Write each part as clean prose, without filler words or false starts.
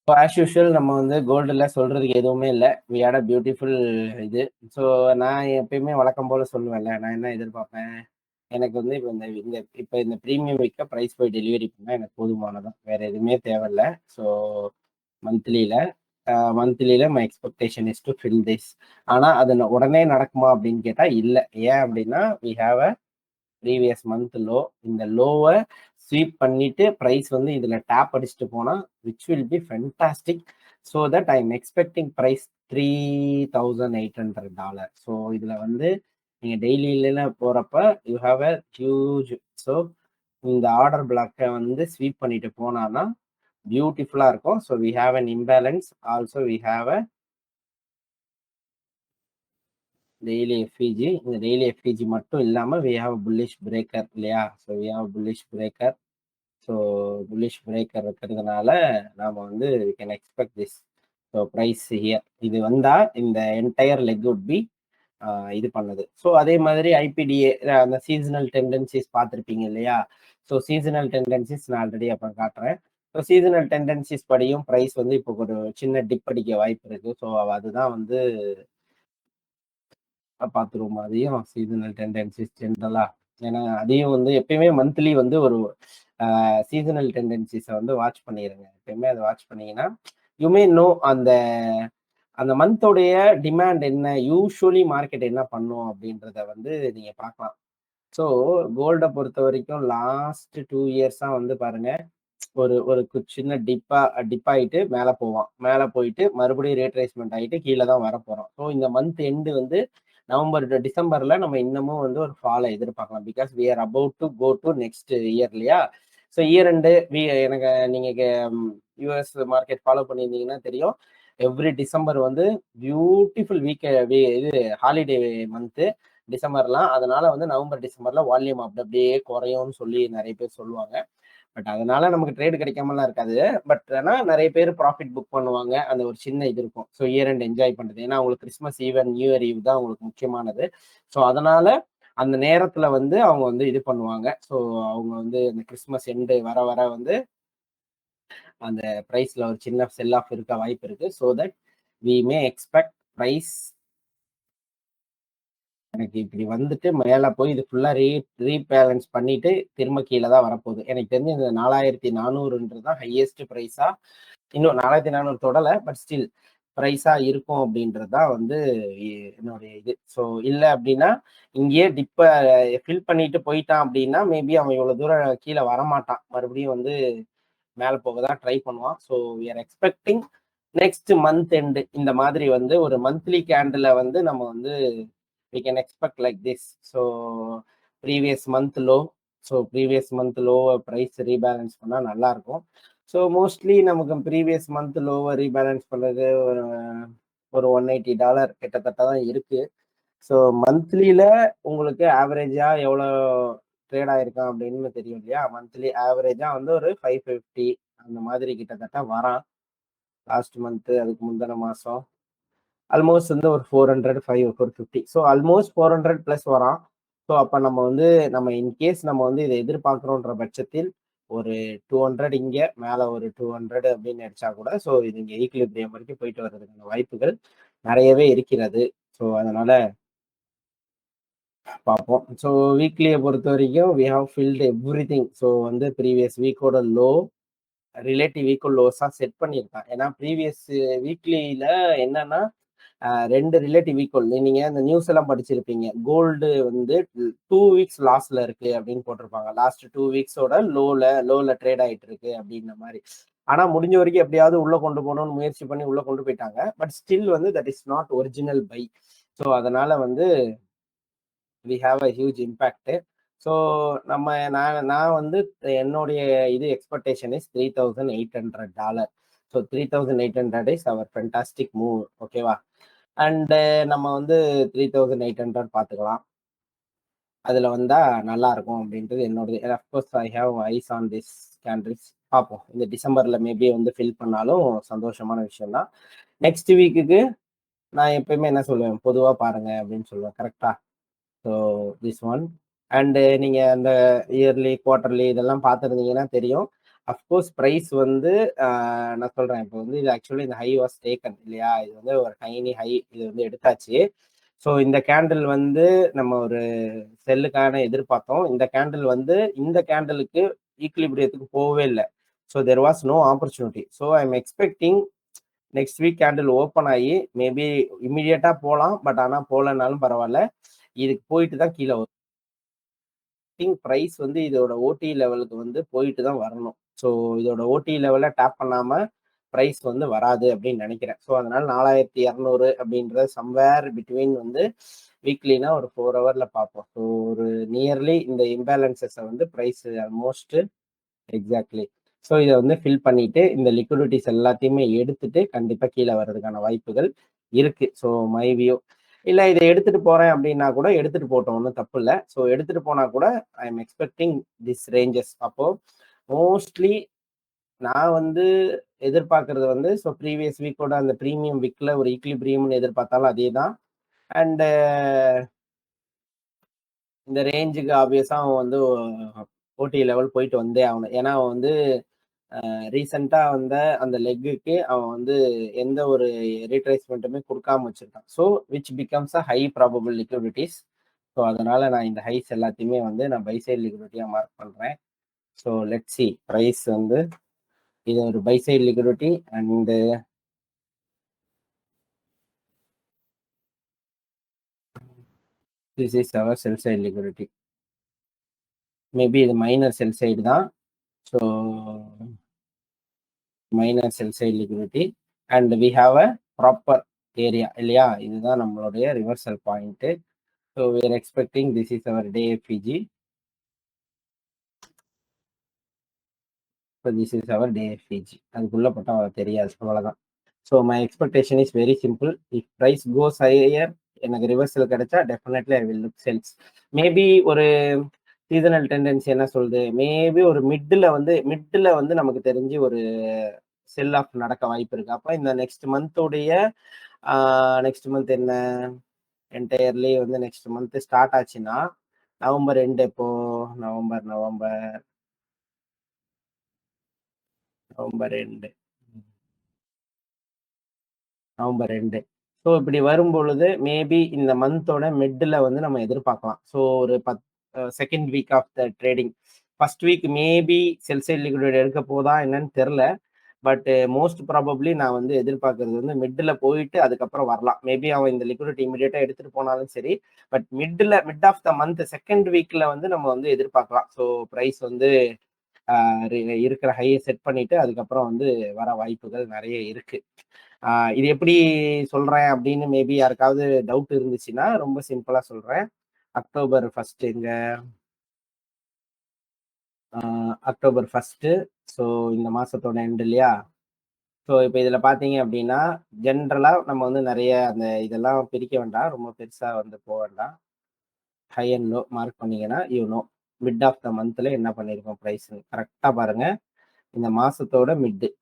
இப்போ as usual நம்ம வந்து கோல்டுல சொல்றதுக்கு எதுவுமே இல்லை. வி ஹேட் அ பியூட்டிஃபுல் இது. ஸோ நான் எப்பயுமே வழக்கம் போல சொல்லுவேன்ல, நான் என்ன எதிர்பார்ப்பேன், எனக்கு வந்து இப்போ இந்த இந்த இப்போ இந்த ப்ரீமியம் விக்க ப்ரைஸ் போய் டெலிவரி பண்ணால் எனக்கு போதுமானதான், வேற எதுவுமே தேவையில்ல. ஸோ மந்த்லியில மந்த்லியில my expectation is to fill this. ஆனால் அது உடனே நடக்குமா அப்படின்னு கேட்டால் இல்லை. ஏன் அப்படின்னா we have a previous month low. இந்த லோவை ஸ்வீப் பண்ணிட்டு ப்ரைஸ் வந்து இதுல டேப் அடிச்சுட்டு போனா which will be fantastic. So that I am expecting price $3,800. So இதுல வந்து நீங்க டெய்லியில போறப்ப you have a huge. So இந்த ஆர்டர் பிளாக்கை வந்து ஸ்வீப் பண்ணிட்டு போனான்னா பியூட்டிஃபுல்லா இருக்கும். So we have an imbalance. Also we have a daily FEG. இந்த டெய்லி எஃப்இஜி மட்டும் இல்லாம வி ஹாவ் புல்லிஷ் பிரேக்கர் இல்லையா? So we have bullish breaker. So bullish breaker இருக்கிறதுனால நாம வந்து we can expect this. So price here இது வந்தா இந்த என்டையர் லெக் உட் பி இது பண்ணுது. ஸோ அதே மாதிரி ஐபிடிஏ அந்த சீசனல் டெண்டன்சிஸ் பார்த்துருப்பீங்க இல்லையா? ஸோ சீசனல் டெண்டன்சிஸ் நான் ஆல்ரெடி அப்புறம் காட்டுறேன். ஸோ சீசனல் டெண்டன்சிஸ் படியும் ப்ரைஸ் வந்து இப்போ ஒரு சின்ன டிப் அடிக்க வாய்ப்பு இருக்கு. ஸோ அதுதான் வந்து பார்த்துருவோம். அதையும் சீசனல் டெண்டன்சிஸ் ஜென்ரலா, ஏன்னா அதையும் வந்து எப்பயுமே மந்த்லி வந்து ஒரு சீசனல் டெண்டன்சிஸை வந்து வாட்ச் பண்ணிடுங்க. எப்பயுமே அதை வாட்ச் பண்ணீங்கன்னா யூமே நோ அந்த அந்த மந்தோடைய டிமாண்ட் என்ன, யூஸ்வலி மார்க்கெட் என்ன பண்ணும் அப்படின்றத வந்து நீங்க பார்க்கலாம். ஸோ கோல்டை பொறுத்த வரைக்கும் லாஸ்ட் 2 இயர்ஸா வந்து பாருங்க, ஒரு ஒரு சின்ன டிப் ஆயிட்டு மேலே போவான், மேலே போயிட்டு மறுபடியும் ரேட்ரேஸ்மெண்ட் ஆகிட்டு கீழே தான் வர போறோம். ஸோ இந்த மந்த் எண்டு வந்து நவம்பர் டிசம்பர்ல நம்ம இன்னமும் வந்து ஒரு ஃபாலை எதிர்பார்க்கலாம். Because we are about to go to next year இல்லையா? ஸோ இயர் எண்டு எனக்கு நீங்க யூஎஸ் மார்க்கெட் ஃபாலோ பண்ணியிருந்தீங்கன்னா தெரியும். எவ்ரி டிசம்பர் வந்து பியூட்டிஃபுல் இது ஹாலிடே மந்த்து டிசம்பர்லாம். அதனால வந்து நவம்பர் டிசம்பர்ல வால்யூம் அப்படியே குறையும்னு சொல்லி நிறைய பேர் சொல்லுவாங்க. பட் அதனால நமக்கு ட்ரேடு கிடைக்காமலாம் இருக்காது. பட் ஆனா நிறைய பேர் ப்ராஃபிட் புக் பண்ணுவாங்க. அந்த ஒரு சின்ன இது இருக்கும். ஸோ இயர் எண்ட் என்ஜாய் பண்றது. ஏன்னா அவங்களுக்கு Christmas eve and new year eve தான் அவங்களுக்கு முக்கியமானது. ஸோ அதனால அந்த நேரத்துல வந்து அவங்க வந்து இது பண்ணுவாங்க. ஸோ அவங்க வந்து இந்த கிறிஸ்மஸ் எண்டு வர வர வந்து அந்த ப்ரைஸ்ல ஒரு சின்ன செல் ஆஃப் இருக்க வாய்ப்பு இருக்கு. So that we may expect price எனக்கு இப்படி வந்துட்டு மேலே போய் இது ஃபுல்லா ரீபேலன்ஸ் பண்ணிட்டு திரும்ப கீழே தான் வரப்போகுது. எனக்கு தெரிஞ்சு இந்த 4400 தான் ஹையஸ்ட் ப்ரைஸா. இன்னும் 4400 தொடலை, பட் ஸ்டில் ப்ரைஸா இருக்கும் அப்படின்றது தான் வந்து என்னுடைய இது. ஸோ இல்லை அப்படின்னா இங்கேயே டிப்பை ஃபில் பண்ணிட்டு போயிட்டான் அப்படின்னா மேபி அவன் இவ்வளோ தூரம் கீழே வரமாட்டான், மறுபடியும் வந்து மேலே போக தான் ட்ரை பண்ணுவான். So we are expecting next month end இந்த மாதிரி வந்து ஒரு மந்த்லி கேண்டில் வந்து நம்ம வந்து we can expect like this. So previous month low. So previous month லோவை ப்ரைஸ் ரீபேலன்ஸ் பண்ணால் நல்லா இருக்கும். ஸோ மோஸ்ட்லி நமக்கு ப்ரீவியஸ் மந்த் லோவை ரீபேலன்ஸ் பண்ணுறது ஒரு $180 கிட்டத்தட்ட தான் இருக்கு. ஸோ மந்த்லியில் உங்களுக்கு ஆவரேஜாக எவ்வளோ ட்ரேட் ஆயிருக்கான் அப்படின்னு தெரியும் இல்லையா? மந்த்லி ஆவரேஜாக வந்து ஒரு 550 அந்த மாதிரி கிட்டத்தட்ட வரான். லாஸ்ட் மந்த்து, அதுக்கு முந்தின மாதம் ஆல்மோஸ்ட் வந்து ஒரு 400 450. ஸோ ஆல்மோஸ்ட் 400 ப்ளஸ் வரான். ஸோ அப்போ நம்ம வந்து நம்ம இன்கேஸ் நம்ம வந்து இதை எதிர்பார்க்குறோன்ற பட்சத்தில் ஒரு 200 இங்கே மேலே ஒரு 200 அப்படின்னு அடிச்சா கூட ஸோ இது இங்கே ஈக்குலிபிரியம் வரைக்கும் போயிட்டு வர்றதுக்கான வாய்ப்புகள் நிறையவே இருக்கிறது. ஸோ அதனால பார்ப்போம். ஸோ வீக்லியை பொறுத்த வரைக்கும் we have filled everything. So வந்து ப்ரீவியஸ் வீக்கோட லோ ரிலேட்டிவ் ஈக்குவல் லோஸாக செட் பண்ணியிருக்கான். ஏன்னா ப்ரீவியஸ் வீக்லியில் என்னன்னா 2 ரிலேட்டிவ் ஈக்குவல். நீங்க இந்த நியூஸ் எல்லாம் படிச்சிருப்பீங்க. கோல்டு வந்து 2 வீக்ஸ் லாஸ்ல இருக்கு அப்படின்னு போட்டிருப்பாங்க. லாஸ்ட் 2 வீக்ஸோட லோல ட்ரேட் ஆயிட்டு இருக்கு அப்படின்ற மாதிரி. ஆனா முடிஞ்ச வரைக்கும் எப்படியாவது உள்ள கொண்டு போகணும்னு முயற்சி பண்ணி உள்ள கொண்டு போயிட்டாங்க. பட் ஸ்டில் வந்து that is not original buy. So அதனால வந்து we have a huge impact. So நான் வந்து என்னுடைய இது expectation is $3,800. So 3,800 is our fantastic move. ஓகேவா? அண்டு நம்ம வந்து 3,800 பார்த்துக்கலாம். அதில் வந்தால் நல்லா இருக்கும் அப்படின்றது என்னோடது. Of course I have eyes on this candles. பார்ப்போம், இந்த டிசம்பரில் மேபி வந்து ஃபில் பண்ணாலும் சந்தோஷமான விஷயம் தான். நெக்ஸ்ட் வீக்குக்கு நான் எப்பயுமே என்ன சொல்லுவேன், பொதுவாக பாருங்க அப்படின்னு சொல்லுவேன். கரெக்டாக? So this one. அண்டு நீங்கள் அந்த இயர்லி குவார்டர்லி இதெல்லாம் பார்த்துருந்தீங்கன்னா தெரியும். அஃப்கோர்ஸ் பிரைஸ் வந்து நான் சொல்றேன் இப்போ வந்து இது ஆக்சுவலி இந்த ஹை வாஸ் டேக்கன் இல்லையா, இது வந்து ஒரு டைனி ஹை, இது வந்து எடுத்தாச்சு. ஸோ இந்த கேண்டில் வந்து நம்ம ஒரு செல்லுக்கான எதிர்பார்த்தோம். இந்த கேண்டில் வந்து இந்த கேண்டிலுக்கு ஈக்குலிபிரியத்துக்கு போகவே இல்லை. So there was no opportunity. So I am expecting next week candle open ஆகி மேபி இம்மிடியட்டா போகலாம், பட் ஆனால் போகலனாலும் பரவாயில்ல, இதுக்கு போயிட்டு தான் கீழே வரும். ப்ரைஸ் வந்து இதோட ஓடி லெவலுக்கு வந்து போயிட்டு தான் வரணும். ஸோ இதோட ஓடி லெவலை டேப் பண்ணாம ப்ரைஸ் வந்து வராது அப்படின்னு நினைக்கிறேன். ஸோ அதனால 4200 அப்படின்ற சம்வேர் பிட்வீன் வந்து வீக்லினா ஒரு 4 ஹவர்ல பார்ப்போம். ஸோ ஒரு நியர்லி இந்த இம்பேலன்சஸை வந்து ப்ரைஸ் ஆல்மோஸ்ட் எக்ஸாக்ட்லி. ஸோ இதை வந்து ஃபில் பண்ணிட்டு இந்த லிக்விடிட்டிஸ் எல்லாத்தையுமே எடுத்துட்டு கண்டிப்பா கீழே வர்றதுக்கான வாய்ப்புகள் இருக்கு. So my view. இல்ல இதை எடுத்துட்டு போறேன் அப்படின்னா கூட எடுத்துட்டு போட்டோம், ஒன்றும் தப்பு இல்லை. ஸோ எடுத்துட்டு போனா கூட ஐ எம் எக்ஸ்பெக்டிங் திஸ் ரேஞ்சஸ். அப்போ மோஸ்ட்லி நான் வந்து எதிர்பார்க்கறது வந்து ஸோ ப்ரீவியஸ் வீக்கோட அந்த ப்ரீமியம் வீக்ல ஒரு ஈக்லிபிரியம்னு எதிர்பார்த்தாலும் அதே தான். அண்ட் இந்த ரேஞ்சுக்கு ஆப்வியஸா அவன் வந்து ஓடி லெவல் போயிட்டு வந்தே ஆகணும். ஏன்னா அவன் வந்து ரீசெண்டா வந்த அந்த லெக்குக்கு அவன் வந்து எந்த ஒரு ரீட்ரேஸ்மெண்ட்டுமே கொடுக்காம வச்சிருக்கான். So which becomes a high probable liquidities. So அதனால நான் இந்த ஹைஸ் எல்லாத்தையுமே வந்து நான் பை சைடு லிக்விடிட்டியா மார்க் பண்றேன். ஸோ லெட் சி ப்ரைஸ் வந்து இது ஒரு buy side liquidity and this is our sell side liquidity. Maybe இது மைனர் செல் சைடு தான். So minor sell side liquidity and we have a proper area இல்லையா, இதுதான் நம்மளுடைய reversal point. So we are expecting this is our day FEG. So this is our day FEG. அதுக்குள்ள போட்டா தெரியாது, அவ்வளவுதான். So my expectation is very simple. If price goes higher எனக்கு reversal கிடைச்சா definitely I will look sells. Maybe ஒரு seasonal tendency என்ன சொல்லுது, maybe ஒரு மிட்டில் வந்து நமக்கு தெரிஞ்சு ஒரு செல் ஆஃப் நடக்க வாய்ப்பு இருக்கு. அப்போ இந்த நெக்ஸ்ட் மந்தோடைய நெக்ஸ்ட் மந்த் என்ன என்டையர்லி வந்து நெக்ஸ்ட் மந்த் ஸ்டார்ட் ஆச்சுன்னா நவம்பர் எண்ட். எப்போ November November November end November 2. So இப்படி வரும் பொழுது மேபி இந்த மந்தோட மிட்ல வந்து நம்ம எதிர்பார்க்கலாம். ஸோ ஒரு second week of the trading, first week maybe sell side liquidity எடுக்க போதா என்னன்னு தெரில. பட் மோஸ்ட் ப்ராபப்ளி நான் வந்து எதிர்பார்க்கறது வந்து மிட்ல போயிட்டு அதுக்கப்புறம் வரலாம். மேபி அவன் இந்த லிக்விடிட்டி இமீடியட்டா எடுத்துட்டு போனாலும் சரி, but mid of the month second வீக்ல வந்து நம்ம வந்து எதிர்பார்க்கலாம். ஸோ ப்ரைஸ் வந்து இருக்கிற ஹையை செட் பண்ணிட்டு அதுக்கப்புறம் வந்து வர வாய்ப்புகள் நிறைய இருக்கு. இது எப்படி சொல்றேன் அப்படின்னு மேபி யாருக்காவது டவுட் இருந்துச்சுன்னா ரொம்ப சிம்பிளா சொல்றேன். அக்டோபர் 1 இங்க அக்டோபர் 1. ஸோ இந்த மாசத்தோட எண்ட் இல்லையா. ஸோ இப்போ இதுல பாத்தீங்க அப்படின்னா ஜென்ரலா நம்ம வந்து நிறைய அந்த இதெல்லாம் பிரிக்க வேண்டாம், ரொம்ப பெருசா வந்து போக வேண்டாம். ஹை அண்ட் லோ மார்க் பண்ணீங்கன்னா மிட் ஆஃப் த மந்த்ல என்ன பண்ணிருக்கோம் ப்ரைஸ் கரெக்டா பாருங்க. இந்த மாசத்தோட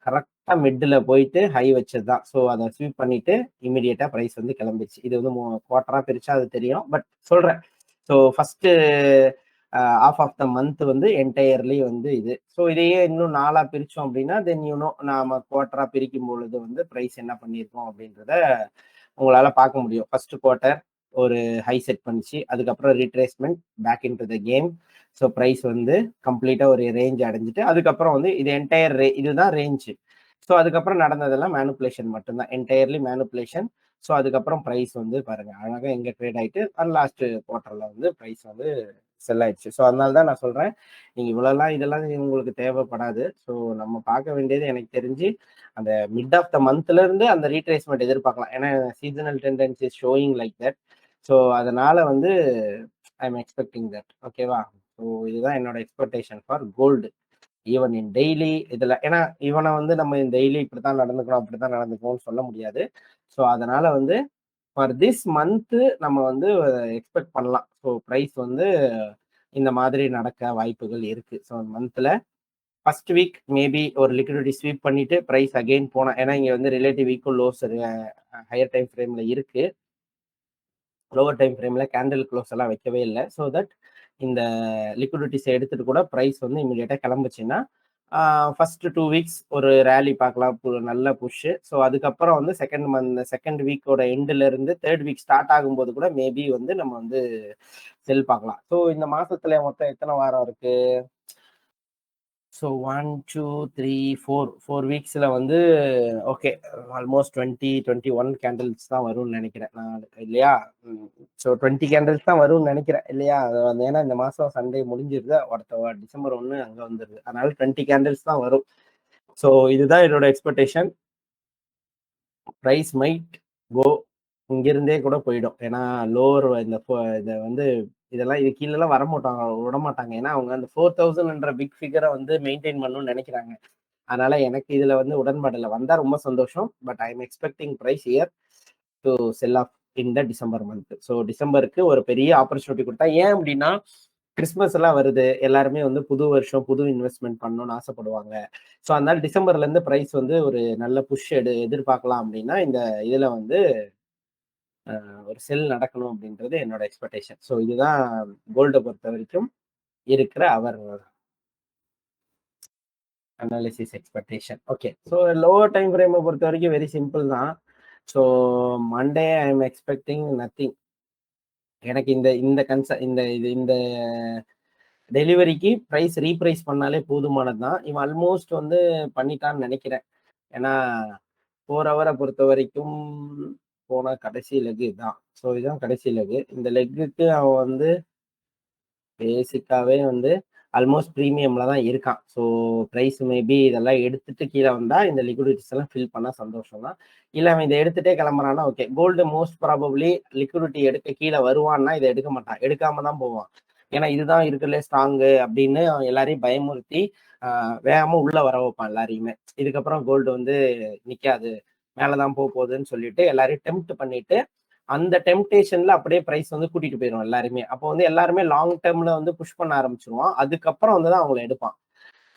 கரெக்டா மிட்ல போயிட்டு ஹை வச்சதுதான். ஸோ அதை ஸ்வீப் பண்ணிட்டு இமிடியேட்டா ப்ரைஸ் வந்து கிளம்பிடுச்சு. இது வந்து குவார்டரா பிரிச்சா அது தெரியும், பட் சொல்றேன். So first of the month வந்து என்டையர்லி வந்து இது. ஸோ இதையே இன்னும் 4 பிரிச்சோம் அப்படின்னா தென் நாம குவார்டரா பிரிக்கும் பொழுது வந்து ப்ரைஸ் என்ன பண்ணியிருக்கோம் அப்படின்றத உங்களால பார்க்க முடியும். ஃபர்ஸ்ட் குவார்டர் ஒரு ஹை செட் பண்ணிச்சு, அதுக்கப்புறம் retracement back into the game. So price வந்து கம்ப்ளீட்டா ஒரு ரேஞ்ச் அடைஞ்சிட்டு அதுக்கப்புறம் வந்து இது என்டையர் இதுதான் ரேஞ்சு. ஸோ அதுக்கப்புறம் நடந்ததெல்லாம் மேனுப்புலேஷன் மட்டும்தான், என்டையர்லி மேனுப்புலேஷன். ஸோ அதுக்கப்புறம் ப்ரைஸ் வந்து பாருங்க அழகா எங்க ட்ரேட் ஆயிட்டு லாஸ்ட் குவார்டர்ல வந்து ப்ரைஸ் வந்து செல் ஆயிடுச்சு. ஸோ அதனால தான் நான் சொல்றேன், நீங்க இதெல்லாம் உங்களுக்கு தேவைப்படாது. ஸோ நம்ம பார்க்க வேண்டியது எனக்கு தெரிஞ்சு அந்த மிட் ஆஃப் த மந்த்ல இருந்து அந்த ரீட்ரேஸ்மெண்ட் எதிர்பார்க்கலாம். ஏன்னா seasonal tendency showing like that. So அதனால வந்து ஐ எம் எக்ஸ்பெக்டிங் தட். ஓகேவா. ஸோ இதுதான் என்னோட expectation for gold. Even in daily இதுல, ஏன்னா இவனை வந்து நம்ம டெய்லி இப்படித்தான் நடந்துக்கணும் அப்படித்தான் நடந்துக்கணும்னு சொல்ல முடியாது. ஸோ அதனால வந்து ஃபார் திஸ் மந்த் நம்ம வந்து எக்ஸ்பெக்ட் பண்ணலாம். ஸோ ப்ரைஸ் வந்து இந்த மாதிரி நடக்க வாய்ப்புகள் இருக்கு. ஸோ மந்த்ல ஃபர்ஸ்ட் வீக் மேபி ஒரு லிக்விடிட்டி ஸ்வீப் பண்ணிட்டு ப்ரைஸ் அகெயின் போனா, ஏன்னா இங்க வந்து relative equal lows higher time ஃப்ரேம்ல இருக்கு, லோவர் டைம் ஃப்ரேம்ல கேண்டில் க்ளோஸ் எல்லாம் வைக்கவே இல்லை. ஸோ தட் இந்த லிக்விடிட்டிஸை எடுத்துட்டு கூட ப்ரைஸ் வந்து இமீடியட்டா கிளம்புச்சுன்னா ஃபர்ஸ்ட் 2 வீக்ஸ் ஒரு ரேலி பார்க்கலாம், நல்ல புஷ். ஸோ அதுக்கப்புறம் வந்து செகண்ட் வீக்கோட எண்ட்ல இருந்து தேர்ட் வீக் ஸ்டார்ட் ஆகும்போது கூட மேபி வந்து நம்ம வந்து செல் பார்க்கலாம். ஸோ இந்த மாசத்துல மொத்தம் எத்தனை வாரம் இருக்கு? ஸோ 1, 2, 3, 4 வீக்ஸ்ல வந்து ஓகே, ஆல்மோஸ்ட் 21 கேண்டில்ஸ் தான் வரும்னு நினைக்கிறேன் நான், இல்லையா? ஸோ 20 கேண்டில்ஸ் தான் வரும்னு நினைக்கிறேன், இல்லையா? ஏன்னா இந்த மாசம் சண்டே முடிஞ்சிருது, அடுத்த டிசம்பர் 1 அங்க வந்துருது, அதனால 20 கேண்டில்ஸ் தான் வரும். ஸோ இதுதான் என்னோட எக்ஸ்பெக்டேஷன். ப்ரைஸ் மைட் கோ, இங்கிருந்தே கூட போயிடும். ஏன்னா லோவர் இதை வந்து இதெல்லாம் இது கீழெல்லாம் விட மாட்டாங்க. ஏன்னா அவங்க அந்த 4000 பிக் ஃபிகரை வந்து மெயின்டைன் பண்ணணும்னு நினைக்கிறாங்க. அதனால எனக்கு இதுல வந்து உடன்பாடு இல்லை. வந்தா ரொம்ப சந்தோஷம். But I am expecting price here to sell off in the December month. So டிசம்பருக்கு ஒரு பெரிய ஆப்பர்ச்சுனிட்டி கொடுத்தா, ஏன் அப்படின்னா கிறிஸ்மஸ் எல்லாம் வருது, எல்லாருமே வந்து புது வருஷம் புது இன்வெஸ்ட்மெண்ட் பண்ணணும்னு ஆசைப்படுவாங்க. ஸோ அதனால டிசம்பர்ல இருந்து பிரைஸ் வந்து ஒரு நல்ல புஷ் எதிர்பார்க்கலாம் அப்படின்னா இந்த இதுல வந்து ஒரு செல் நடக்கணும் அப்படின்றது என்னோட எக்ஸ்பெக்டேஷன். ஸோ இதுதான் கோல்டை பொறுத்த வரைக்கும் இருக்கிற our analysis expectation. Okay, so lower time ஃப்ரேமை பொறுத்த வரைக்கும் வெரி சிம்பிள் தான். So Monday I am expecting nothing. எனக்கு இந்த இந்த இந்த டெலிவரிக்கு ப்ரைஸ் ரீப்ரைஸ் பண்ணாலே போதுமானது தான். இவன் ஆல்மோஸ்ட் வந்து பண்ணிட்டான்னு நினைக்கிறேன். ஏன்னா 4 ஹவரை பொறுத்த வரைக்கும் போன கடைசி லெக் இதுதான். ஸோ இதுதான் கடைசி லெக். இந்த லெக்குக்கு அவன் வந்து பேசிக்காவே வந்து ஆல்மோஸ்ட் ப்ரீமியம்ல தான் இருக்கான். ஸோ ப்ரைஸ் மேபி இதெல்லாம் எடுத்துட்டு கீழே வந்தா இந்த லிக்விடிட்டிஸ் எல்லாம் ஃபில் பண்ணா சந்தோஷம் தான். இல்லை அவன் இதை எடுத்துட்டே கிளம்புறான்னா okay. Gold most probably liquidity எடுக்க கீழே வருவான்னா இதை எடுக்க மாட்டான், எடுக்காம தான் போவான். ஏன்னா இதுதான் இருக்குல்ல ஸ்ட்ராங்கு அப்படின்னு எல்லாரையும் பயமுறுத்தி வேகமா உள்ள வர வைப்பான் எல்லாரையுமே. இதுக்கப்புறம் கோல்டு வந்து நிக்காது, மேலதான் போகுதுன்னு சொல்லிட்டு எல்லாரையும் டெம்ப்ட் பண்ணிட்டு அந்த டெம்டேஷன்ல அப்படியே பிரைஸ் வந்து கூட்டிட்டு போயிடும் எல்லாருமே. அப்போ வந்து எல்லாருமே லாங் டேர்ம்ல வந்து புஷ் பண்ண ஆரம்பிச்சிருவான். அதுக்கப்புறம் வந்து தான் அவங்களை எடுப்பான்.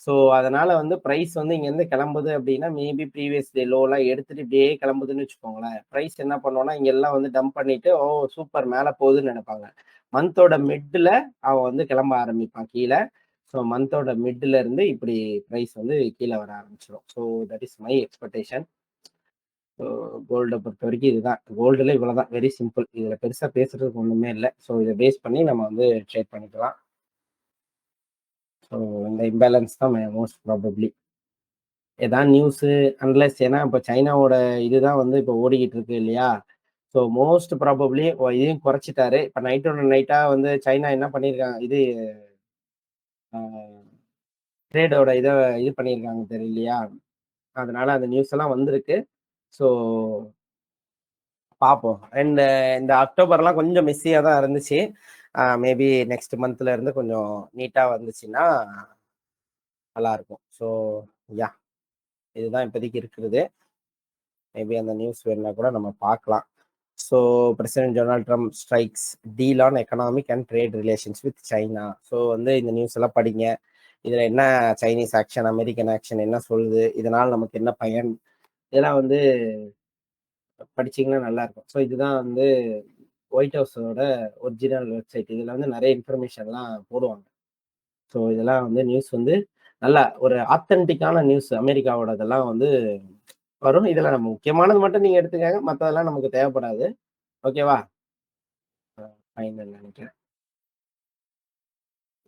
ஸோ அதனால வந்து பிரைஸ் வந்து இங்க இருந்து கிளம்புது அப்படின்னா மேபி ப்ரீவியஸ் டே லோலாம் எடுத்துட்டு இப்படியே கிளம்புதுன்னு வச்சுக்கோங்களேன். பிரைஸ் என்ன பண்ணுவோம்னா இங்க எல்லாம் வந்து டம்ப் பண்ணிட்டு ஓ சூப்பர் மேல போகுதுன்னு நினைப்பாங்க. மந்தோட மிட்ல அவன் வந்து கிளம்ப ஆரம்பிப்பான் கீழே. ஸோ மந்தோட மிட்ல இருந்து இப்படி பிரைஸ் வந்து கீழே வர ஆரம்பிச்சிடும். So that is my expectation. So கோல்டை பொறுத்த வரைக்கும் இதுதான். கோல்டுல இவ்வளவுதான், வெரி சிம்பிள். இதுல பெருசா பேசுறதுக்கு ஒண்ணுமே இல்லை. ஸோ இதை பேஸ் பண்ணி நம்ம வந்து ட்ரேட் பண்ணிக்கலாம். ஸோ இந்த இம்பேலன்ஸ் தான் மோஸ்ட் ப்ராபப்ளி ஏதாவது நியூஸ் அன்லெஸ், ஏன்னா இப்போ சைனாவோட இதுதான் வந்து இப்போ ஓடிக்கிட்டு இருக்கு இல்லையா? ஸோ மோஸ்ட் ப்ராபப்ளி இதையும் குறைச்சிட்டாரு. இப்போ நைட்டோட நைட்டா வந்து சைனா என்ன பண்ணியிருக்காங்க, இது ட்ரேடோட இதை இது பண்ணியிருக்காங்க தெரியலையா? அதனால அந்த நியூஸ் எல்லாம் வந்திருக்கு. ஸோ பார்ப்போம். அண்ட் இந்த அக்டோபர்லாம் கொஞ்சம் மெஸ்ஸியா தான் இருந்துச்சு. மேபி நெக்ஸ்ட் மந்த்ல இருந்து கொஞ்சம் நீட்டா வந்துச்சுன்னா நல்லா இருக்கும். ஸோ யா, இதுதான் இப்போதைக்கு இருக்கிறது. மேபி அந்த நியூஸ் வேணும்னா கூட நம்ம பார்க்கலாம். So president Donald Trump strikes deal on economic and trade relations with China. So வந்து இந்த நியூஸ் எல்லாம் படிங்க. இதுல என்ன சைனீஸ் ஆக்ஷன், அமெரிக்கன் ஆக்ஷன் என்ன சொல்லுது, இதனால் நமக்கு என்ன பயன், இதெல்லாம் வந்து படிச்சீங்கன்னா நல்லா இருக்கும். ஸோ இதுதான் வந்து ஒயிட் ஹவுஸோட ஒரிஜினல் வெப்சைட். இதுல வந்து நிறைய இன்ஃபர்மேஷன்லாம் போடுவாங்க. ஸோ இதெல்லாம் வந்து நியூஸ் வந்து நல்லா ஒரு ஆத்தென்டிக்கான நியூஸ் அமெரிக்காவோட இதெல்லாம் வந்து வரும். இதுல நம்ம முக்கியமானது மட்டும் நீங்க எடுத்துக்கங்க, மற்றதெல்லாம் நமக்கு தேவைப்படாது. ஓகேவா? ஃபைனல் நினைக்கிறேன்.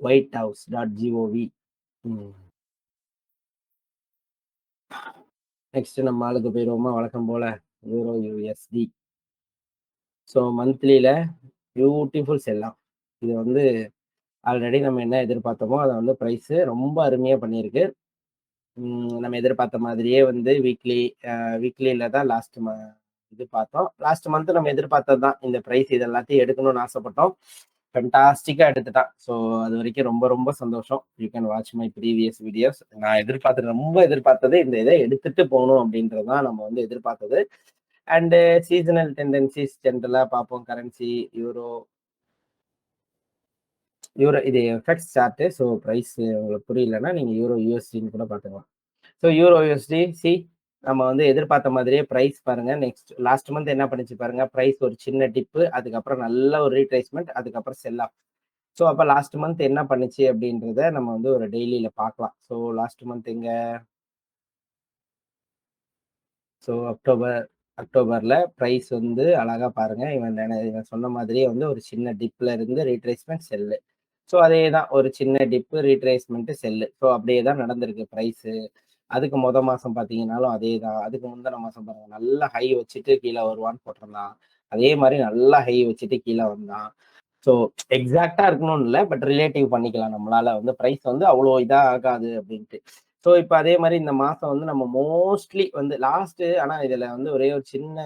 whitehouse.gov. நெக்ஸ்ட் நம்ம ஆளுக்கு போயிடுவோமா வழக்கம் போல, யூரோ யூஎஸ்டி. ஸோ மந்த்லியில பியூட்டிஃபுல் செல்லாம். இது வந்து ஆல்ரெடி நம்ம என்ன எதிர்பார்த்தோமோ அதை வந்து ப்ரைஸ் ரொம்ப அருமையா பண்ணியிருக்கு. நம்ம எதிர்பார்த்த மாதிரியே வந்து வீக்லியில தான் இது பார்த்தோம். லாஸ்ட் மந்த் நம்ம எதிர்பார்த்தது தான் இந்த ப்ரைஸ். இது எல்லாத்தையும் எடுக்கணும்னு ஆசைப்பட்டோம். ஃபென்டாஸ்டிக்கா எடுத்துட்டான். ஸோ அது வரைக்கும் ரொம்ப ரொம்ப சந்தோஷம். You can watch my previous videos. நான் ரொம்ப எதிர்பார்த்தது இந்த இதை எடுத்துட்டு போகணும் அப்படின்றது தான் நம்ம வந்து எதிர்பார்த்தது. அண்டு சீசனல் டெண்டன்சிஸ் ஜென்ரலாக பார்ப்போம். கரன்சி யூரோ இது எஃபெக்ட்ஸ் சார்ட்டு. ஸோ ப்ரைஸ் உங்களுக்கு புரியலன்னா நீங்கள் யூரோ யூஎஸ்டின்னு கூட பார்த்துக்கலாம். ஸோ யூரோ யூஎஸ்டி நம்ம வந்து எதிர்பார்த்த மாதிரியே ப்ரைஸ் பாருங்க. லாஸ்ட் மந்த் என்ன பண்ணிச்சு பாருங்க, ப்ரைஸ் ஒரு சின்ன டிப்பு, அதுக்கப்புறம் நல்ல ஒரு ரீட்ரேஸ்மெண்ட், அதுக்கப்புறம் செல் ஆஃப். ஸோ அப்ப லாஸ்ட் மந்த் என்ன பண்ணுச்சு அப்படின்றத நம்ம வந்து ஒரு டெய்லியில பார்க்கலாம். ஸோ லாஸ்ட் மந்த் எங்க ஸோ அக்டோபர்ல பிரைஸ் வந்து அழகா பாருங்க. இவன் சொன்ன மாதிரியே வந்து ஒரு சின்ன டிப்ல இருந்து ரீட்ரேஸ்மென்ட் செல்லு. ஸோ அதேதான் ஒரு சின்ன டிப்பு ரீட்ரேஸ்மென்ட் செல்லு. ஸோ அப்படியே தான் நடந்திருக்கு பிரைஸ். அதுக்கு மாசம் பார்த்தீங்கன்னாலும் அதேதான். அதுக்கு முந்தின மாசம் பாருங்க நல்லா ஹை வச்சுட்டு கீழ வருவான்னு போட்டிருந்தான். அதே மாரி நல்லா ஹை வச்சுட்டு கீழ வந்தான். ஸோ எக்ஸாக்ட்டா இருக்கணும்னு இல்ல. பட் ரிலேட்டிவ் பண்ணிக்கலாம். நம்மளால வந்து பிரைஸ் வந்து அவ்வளோ இதா ஆகாது அப்படின்ட்டு. ஸோ இப்ப அதே மாரி இந்த மாசம் வந்து நம்ம மோஸ்ட்லி வந்து ஆனா இதுல வந்து ஒரே ஒரு சின்ன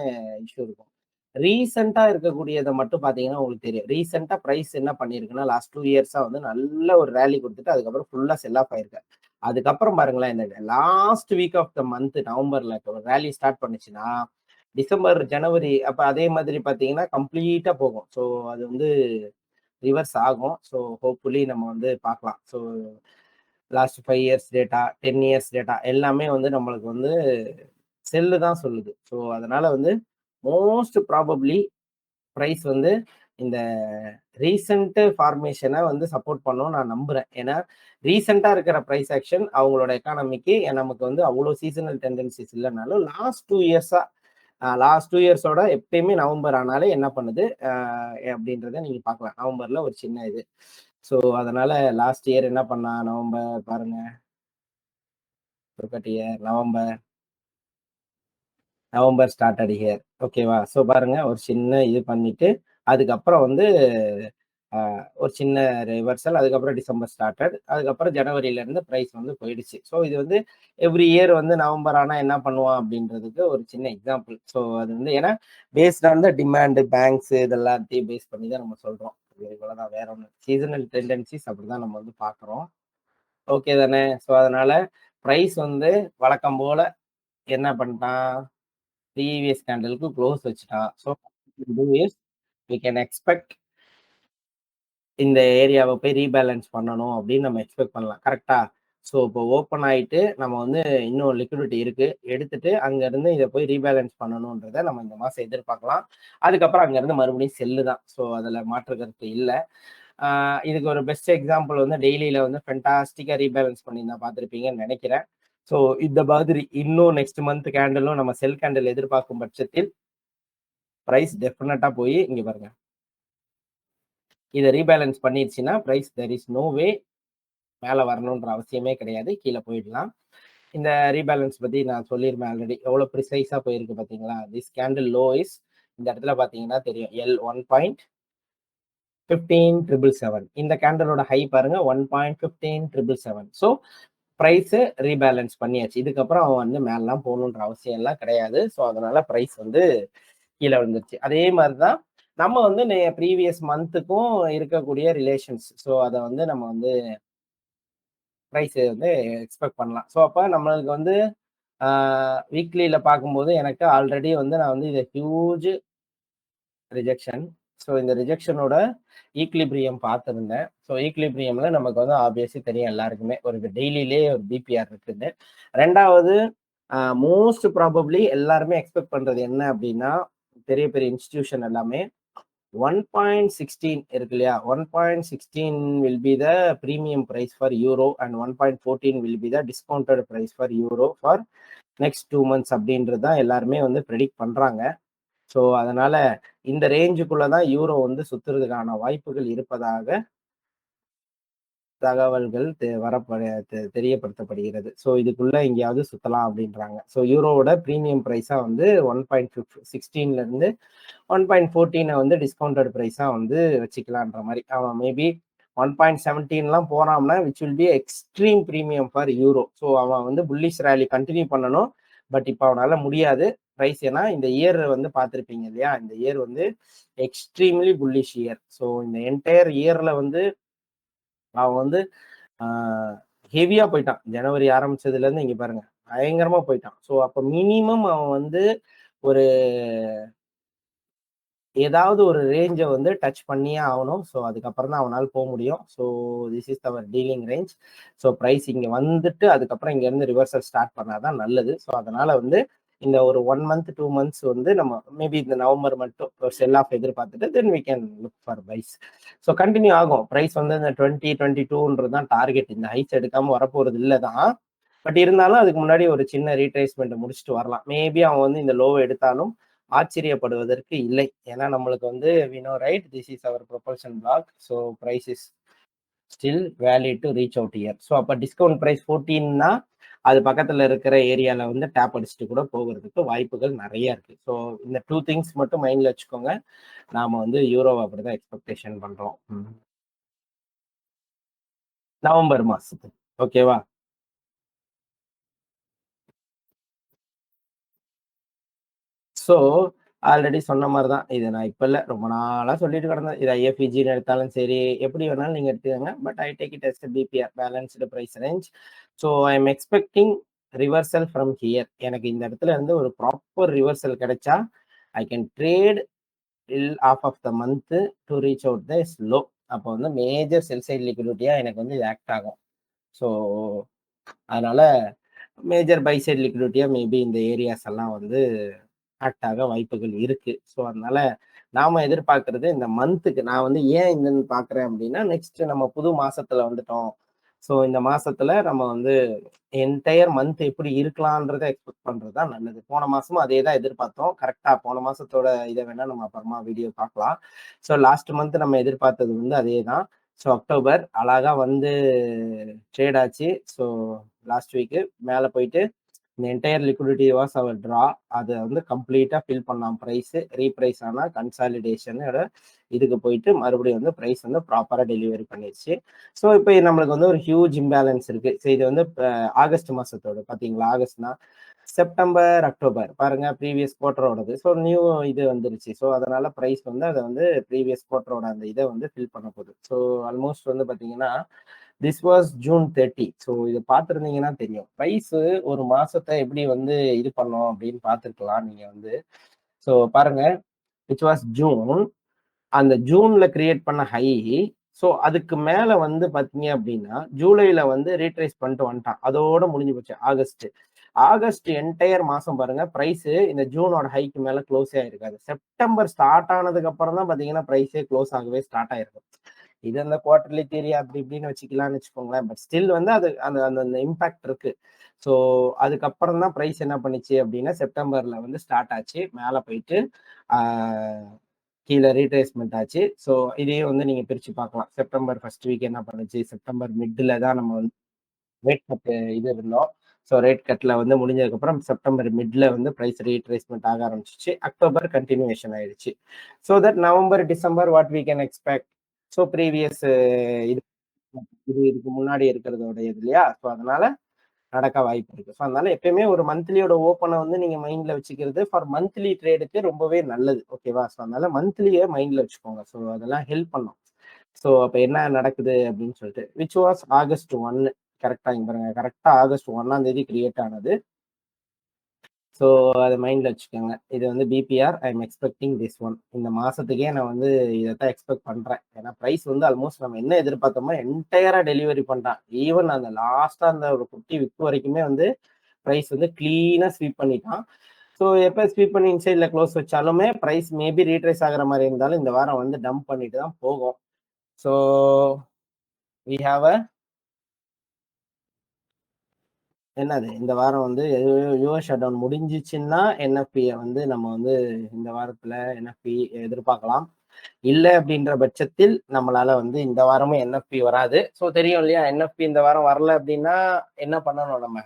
இஷ்யூ இருக்கும். ரீசென்ட்டா இருக்கக்கூடியத மட்டும் பார்த்தீங்கன்னா உங்களுக்கு தெரியும். ரீசென்ட்டா பிரைஸ் என்ன பண்ணியிருக்குன்னா, லாஸ்ட் 2 இயர்ஸா வந்து நல்ல ஒரு ராலி குடுத்துட்டு, அதுக்கப்புறம் ஃபுல்லா செல் ஆஃப் ஆயிருக்கு. அதுக்கப்புறம் பாருங்களேன், இந்த last week of the month நவம்பர்ல இப்போ ராலி ஸ்டார்ட் பண்ணுச்சுன்னா, டிசம்பர், ஜனவரி அப்ப அதே மாதிரி பார்த்தீங்கன்னா, கம்ப்ளீட்டா போகும். ஸோ அது வந்து ரிவர்ஸ் ஆகும். ஸோ ஹோப்ஃபுல்லி நம்ம வந்து பார்க்கலாம். So last 5 years data, 10 years data எல்லாமே வந்து நம்மளுக்கு வந்து செல்லு தான் சொல்லுது. ஸோ அதனால வந்து மோஸ்ட் ப்ராபப்ளி பிரைஸ் வந்து இந்த ரீசென்ட் ஃபார்மேஷனை வந்து சப்போர்ட் பண்ணும் நான் நம்புறேன். ஏன்னா ரீசெண்டா இருக்கிற பிரைஸ் ஆக்ஷன் அவங்களோட எக்கானமிக்கு நமக்கு வந்து அவ்வளோ சீசனல் டெண்டன்சிஸ் இல்லைனாலும் லாஸ்ட் 2 இயர்ஸோட எப்பயுமே நவம்பர் ஆனாலே என்ன பண்ணுது அப்படின்றத நீங்க பார்க்கலாம். நவம்பர்ல ஒரு சின்ன இது. ஸோ அதனால லாஸ்ட் இயர் என்ன பண்ணா நவம்பர் பாருங்க. November started here. ஓகேவா? ஸோ பாருங்க ஒரு சின்ன இது பண்ணிட்டு, அதுக்கப்புறம் வந்து ஒரு சின்ன ரிவர்சல். அதுக்கப்புறம் டிசம்பர் ஸ்டார்டட். அதுக்கப்புறம் ஜனவரியிலேருந்து பிரைஸ் வந்து போயிடுச்சு. ஸோ இது வந்து எவ்ரி இயர் வந்து நவம்பர் ஆனா என்ன பண்ணுவான் அப்படின்றதுக்கு ஒரு சின்ன எக்ஸாம்பிள். ஸோ அது வந்து ஏன்னா based on the demand, banks இது எல்லாத்தையும் பேஸ் பண்ணி தான் நம்ம சொல்றோம். இவ்வளவுதான் வேற ஒண்ணு. சீசனல் டெண்டன்சிஸ் அப்படிதான் நம்ம வந்து பார்க்குறோம். ஓகே தானே? ஸோ அதனால பிரைஸ் வந்து வழக்கம் போல என்ன பண்ணிட்டான்? ப்ரீவியஸ் கேண்டலுக்கு க்ளோஸ் வச்சுட்டான். ஸோ வி கேன் எக்ஸ்பெக்ட் இந்த ஏரியாவை போய் ரீபேலன்ஸ் பண்ணணும் அப்படின்னு நம்ம எக்ஸ்பெக்ட் பண்ணலாம். கரெக்டா? ஸோ இப்போ ஓப்பன் ஆயிட்டு நம்ம வந்து இன்னும் லிக்விடிட்டி இருக்கு. எடுத்துட்டு அங்கேருந்து இதை போய் ரீபேலன்ஸ் பண்ணணுன்றத நம்ம இந்த மாதம் எதிர்பார்க்கலாம். அதுக்கப்புறம் அங்கேருந்து மறுபடியும் செல்லு தான். ஸோ அதில் மாற்று கருத்து இல்லை. இதுக்கு ஒரு பெஸ்ட் எக்ஸாம்பிள் வந்து டெய்லியில வந்து ஃபென்டாஸ்டிக்காக ரீபேலன்ஸ் பண்ணியிருந்தா பார்த்துருப்பீங்கன்னு நினைக்கிறேன். ஸோ இந்த மாதிரி இன்னும் நெக்ஸ்ட் மந்த் கேண்டலும் நம்ம செல் கேண்டல் எதிர்பார்க்கும் பட்சத்தில் பிரைஸ் டெஃபினட்டா போய் இங்க பாருங்க இதை ரீபேலன்ஸ் பண்ணிருச்சுன்னா price there is no way மேலே வரணுன்ற அவசியமே கிடையாது. கீழே போயிடலாம். இந்த ரீபேலன்ஸ் பத்தி நான் சொல்லியிருப்பேன் ஆல்ரெடி. எவ்வளவு ப்ரிசைஸா போயிருக்கு பாத்தீங்களா? திஸ் கேண்டில் லோ இஸ் இந்த இடத்துல பாத்தீங்கன்னா தெரியும் L1.15777. இந்த கேண்டலோட ஹை பாருங்க 1.15777. ஸோ பிரைஸ் ரீபேலன்ஸ் பண்ணியாச்சு. இதுக்கப்புறம் அவன் வந்து மேலாம் போகணுன்ற அவசியம் எல்லாம் கிடையாது. ஸோ அதனால பிரைஸ் வந்து கீழே வந்துருச்சு. அதே மாதிரிதான் நம்ம வந்து ப்ரீவியஸ் மந்த்துக்கும் இருக்கக்கூடிய ரிலேஷன்ஸ். ஸோ அதை வந்து நம்ம வந்து பிரைஸ் வந்து எக்ஸ்பெக்ட் பண்ணலாம். ஸோ அப்போ நம்மளுக்கு வந்து வீக்லியில பார்க்கும்போது எனக்கு ஆல்ரெடி வந்து நான் வந்து இதை ஹியூஜ் ரிஜெக்ஷன். ஸோ இந்த ரிஜெக்ஷனோட ஈக்லிபிரியம் பார்த்துருந்தேன். ஸோ ஈக்லிபிரியம்ல நமக்கு வந்து ஆப்வியஸ்லி தெரியும் எல்லாருக்குமே ஒரு டெய்லிலே ஒரு பிபிஆர் இருக்குது. ரெண்டாவது மோஸ்ட் ப்ராபப்ளி எல்லாருமே எக்ஸ்பெக்ட் பண்றது என்ன அப்படின்னா பெரிய பெரிய இன்ஸ்டிடியூஷன் எல்லாமே 1.16 இருக்கு இல்லையா? 1.16 will be the premium price for euro and 1.14 will be the discounted price for euro for next 2 months அப்படின்றது தான் எல்லாருமே வந்து ப்ரெடிக்ட் பண்றாங்க. ஸோ அதனால இந்த ரேஞ்சுக்குள்ளதான் யூரோ வந்து சுத்துறதுக்கான வாய்ப்புகள் இருப்பதாக தகவல்கள் தெரியப்படுத்தப்படுகிறது. ஸோ இதுக்குள்ள எங்கேயாவது சுத்தலாம் அப்படின்றாங்க. ஸோ யூரோவோட ப்ரீமியம் பிரைஸா வந்து 1.16ல இருந்து 1.14 வந்து டிஸ்கவுண்டட் பிரைஸா வந்து வச்சுக்கலான்ற மாதிரி. அவன் மேபி 1.17 போறான்னா which will be extreme premium for euro. So அவன் வந்து புல்லிஷ் ரேலி கண்டினியூ பண்ணணும். பட் இப்போ அவனால முடியாது. பிரைஸ் ஏன்னா இந்த இயர் வந்து பார்த்துருப்பீங்க இல்லையா? இந்த இயர் வந்து எக்ஸ்ட்ரீம்லி புல்லிஷ் இயர். ஸோ இந்த என்டையர் இயர்ல வந்து அவன் வந்து ஹெவியா போயிட்டான். ஜனவரி ஆரம்பிச்சதுல இருந்து இங்க பாருங்க பயங்கரமா போயிட்டான். ஸோ அப்ப மினிமம் அவன் வந்து ஒரு ஏதாவது ஒரு ரேஞ்சை வந்து டச் பண்ணியே ஆகணும். ஸோ அதுக்கப்புறம் தான் அவனால் போக முடியும். So this is our dealing range. So price இங்கே வந்துட்டு அதுக்கப்புறம் இங்கேருந்து ரிவர்சல் ஸ்டார்ட் பண்ணாதான் நல்லது. ஸோ அதனால வந்து இந்த ஒரு 1 மந்த் 2 மந்த்ஸ் வந்து நம்ம மேபி இந்த நவம்பர் மட்டும் ஒரு செல் ஆஃப் எதிர்பார்த்துட்டு then we can look for buys. So continue ஆகும். பிரைஸ் வந்து இந்த 2022 தான் டார்கெட். இந்த ஹைட்ஸ் எடுக்காம வரப்போறது இல்லை தான். பட் இருந்தாலும் அதுக்கு முன்னாடி ஒரு சின்ன ரீட்ரேஸ்மெண்ட் முடிச்சுட்டு வரலாம். மேபி அவன் வந்து இந்த லோவை எடுத்தாலும் ஆச்சரியப்படுவதற்கு இல்லை. ஏன்னா நம்மளுக்கு வந்து we know right this is our propulsion block. So price is still valid to reach out year. So அப்போ டிஸ்கவுண்ட் பிரைஸ் 14னா அது பக்கத்தில் இருக்கிற ஏரியாவில் வந்து டேப் அடிச்சுட்டு கூட போகிறதுக்கு வாய்ப்புகள் நிறைய இருக்கு. ஸோ இந்த 2 திங்ஸ் மட்டும் மைண்டில் வச்சுக்கோங்க. நாம வந்து யூரோவை அப்படிதான் எக்ஸ்பெக்டேஷன் பண்றோம். நவம்பர் மாசத்துக்கு ஓகேவா? ஸோ ஆல்ரெடி சொன்ன மாதிரி தான். இதை நான் இப்போ இல்லை, ரொம்ப நாளாக சொல்லிட்டு கிடந்தேன். இது ஐஎஃப்இஜின்னு எடுத்தாலும் சரி, எப்படி வேணாலும் நீங்கள் எடுத்துக்கோங்க. But I take it as BPR, balanced price range. So I am expecting reversal from here. எனக்கு இந்த இடத்துல இருந்து ஒரு ப்ராப்பர் ரிவர்சல் கிடைச்சா I can trade till off off the month to reach out the low. அப்போ வந்து major செல் side லிக்விடிட்டியாக எனக்கு வந்து இது ஆக்ட் ஆகும். ஸோ அதனால மேஜர் பை சைட் லிக்விடிட்டியா மேபி இந்த ஏரியாஸ் எல்லாம் வந்து ஆக்ட் ஆக வாய்ப்புகள் இருக்கு. ஸோ அதனால நாம எதிர்பார்க்கறது இந்த மந்த்துக்கு. நான் வந்து ஏன் இந்த பாக்குறேன் அப்படின்னா, நெக்ஸ்ட் நம்ம புது மாசத்துல வந்துட்டோம். ஸோ இந்த மாசத்துல நம்ம வந்து என்டையர் மந்த் எப்படி இருக்கலான்றதை எக்ஸ்பெக்ட் பண்றது தான் நல்லது. போன மாசமும் அதே தான் எதிர்பார்த்தோம். கரெக்டா போன மாசத்தோட இதை வேணா நம்ம அப்புறமா வீடியோ பார்க்கலாம். ஸோ லாஸ்ட் மந்த் நம்ம எதிர்பார்த்தது வந்து அதே தான். ஸோ அக்டோபர் அழகா வந்து ட்ரேட் ஆச்சு. ஸோ லாஸ்ட் வீக்கு மேலே போயிட்டு இந்த entire liquidity was our draw. அதை வந்து கம்ப்ளீட்டாக ஃபில் பண்ணலாம். ப்ரைஸு ரீப்ரைஸ் ஆனால் கன்சாலிடேஷனோட இதுக்கு போயிட்டு மறுபடியும் வந்து ப்ரைஸ் வந்து ப்ராப்பராக டெலிவரி பண்ணிடுச்சு. ஸோ இப்போ நம்மளுக்கு வந்து ஒரு ஹியூஜ் இம்பேலன்ஸ் இருக்கு. ஸோ இது வந்து ஆகஸ்ட் மாசத்தோட பார்த்தீங்களா? ஆகஸ்ட்னா செப்டம்பர் அக்டோபர் பாருங்க, ப்ரீவியஸ் குவார்டரோடது. ஸோ நியூ இது வந்துருச்சு. ஸோ அதனால ப்ரைஸ் வந்து அதை வந்து ப்ரீவியஸ் குவார்டரோட அந்த இதை வந்து ஃபில் பண்ண போகுது. ஸோ ஆல்மோஸ்ட் வந்து பார்த்தீங்கன்னா திஸ் வாஸ் ஜூன் 30. ஸோ இதை பார்த்துருந்தீங்கன்னா தெரியும் ப்ரைஸ் ஒரு மாசத்தை எப்படி வந்து இது பண்ணோம் அப்படின்னு பார்த்துருக்கலாம் நீங்க வந்து. ஸோ பாருங்க, விச் வாஸ் ஜூன். அந்த ஜூன்ல கிரியேட் பண்ண ஹை. ஸோ அதுக்கு மேல வந்து பாத்தீங்க அப்படின்னா ஜூலைல வந்து ரீட்ரேஸ் பண்ணிட்டு வந்துட்டான். அதோட முடிஞ்சு போச்சு ஆகஸ்ட். ஆகஸ்ட் என்டையர் மாசம் பாருங்க, பிரைஸ் இந்த ஜூனோட ஹைக்கு மேல க்ளோஸே ஆயிருக்காது. செப்டம்பர் ஸ்டார்ட் ஆனதுக்கு அப்புறம் தான் பாத்தீங்கன்னா பிரைஸே க்ளோஸ் ஆகவே ஸ்டார்ட் ஆயிருக்கும். இது அந்த குவார்டர்லி தியரி அப்படி இப்படின்னு வச்சுக்கலாம்னு வச்சுக்கோங்களேன். பட் ஸ்டில் வந்து அது அந்த அந்த இம்பாக்ட் இருக்கு. ஸோ அதுக்கப்புறம் தான் ப்ரைஸ் என்ன பண்ணுச்சு அப்படின்னா செப்டம்பர்ல வந்து ஸ்டார்ட் ஆச்சு. மேலே போயிட்டு கீழே ரீட்ரேஸ்மெண்ட் ஆச்சு. ஸோ இதையே வந்து நீங்க பிரிச்சு பார்க்கலாம். செப்டம்பர் ஃபர்ஸ்ட் வீக் என்ன பண்ணுச்சு? செப்டம்பர் மிட்ல தான் நம்ம வந்து ரேட் கட் இது இருந்தோம். ஸோ ரேட் கட்ல வந்து முடிஞ்சதுக்கப்புறம் செப்டம்பர் மிட்ல வந்து ப்ரைஸ் ரீட்ரேஸ்மெண்ட் ஆக ஆரம்பிச்சிச்சு. அக்டோபர் கண்டினியூஷன் ஆயிடுச்சு. So that November December what we can expect. So previous இது இதுக்கு முன்னாடி இருக்கிறதோட இது இல்லையா? ஸோ அதனால நடக்க வாய்ப்பு இருக்கு. ஸோ அதனால எப்பயுமே ஒரு மந்த்லியோட ஓப்பனை வந்து நீங்க மைண்ட்ல வச்சுக்கிறது ஃபார் மந்த்லி ட்ரேடுக்கு ரொம்பவே நல்லது. ஓகேவா? ஸோ அதனால மந்த்லியே மைண்ட்ல வச்சுக்கோங்க. ஸோ அதெல்லாம் ஹெல்ப் பண்ணும். ஸோ அப்ப என்ன நடக்குது அப்படின்னு சொல்லிட்டு விச் வாஸ் ஆகஸ்ட் 1. கரெக்டா இங்க பாருங்க, கரெக்டா ஆகஸ்ட் 1ஆம் தேதி கிரியேட் ஆனது. ஸோ அதை மைண்ட்ல வச்சுக்கோங்க. இது வந்து PPR. I am expecting this one. இந்த மாசத்துக்கே நான் வந்து இதைத்தான் எக்ஸ்பெக்ட் பண்றேன். ஏன்னா ப்ரைஸ் வந்து ஆல்மோஸ்ட் நம்ம என்ன எதிர்பார்த்தோமோ என்டையரா டெலிவரி பண்ணிட்டான். ஈவன் அந்த லாஸ்டா அந்த ஒரு 50 விக்கு வரைக்குமே வந்து ப்ரைஸ் வந்து கிளீனா ஸ்வீப் பண்ணிட்டான். ஸோ எப்போ ஸ்வீப் பண்ணி இன்சைட்ல க்ளோஸ் வச்சாலுமே ப்ரைஸ் மேபி ரீட்ரேஸ் ஆகிற மாதிரி இருந்தாலும் இந்த வாரம் வந்து டம்ப் பண்ணிட்டு தான் போகும். ஸோ வி ஹாவ் அ என்னது இந்த வாரம் வந்து யூஎஸ் ஷட் டவுன் முடிஞ்சிச்சுன்னா என்எஃபியை வந்து நம்ம வந்து இந்த வாரத்துல என்எஃபி எதிர்பார்க்கலாம். இல்லை அப்படின்ற பட்சத்தில் நம்மளால வந்து இந்த வாரமும் என்எஃபி வராது. ஸோ தெரியும் இல்லையா, என்எஃபி இந்த வாரம் வரல அப்படின்னா என்ன பண்ணணும் நம்ம?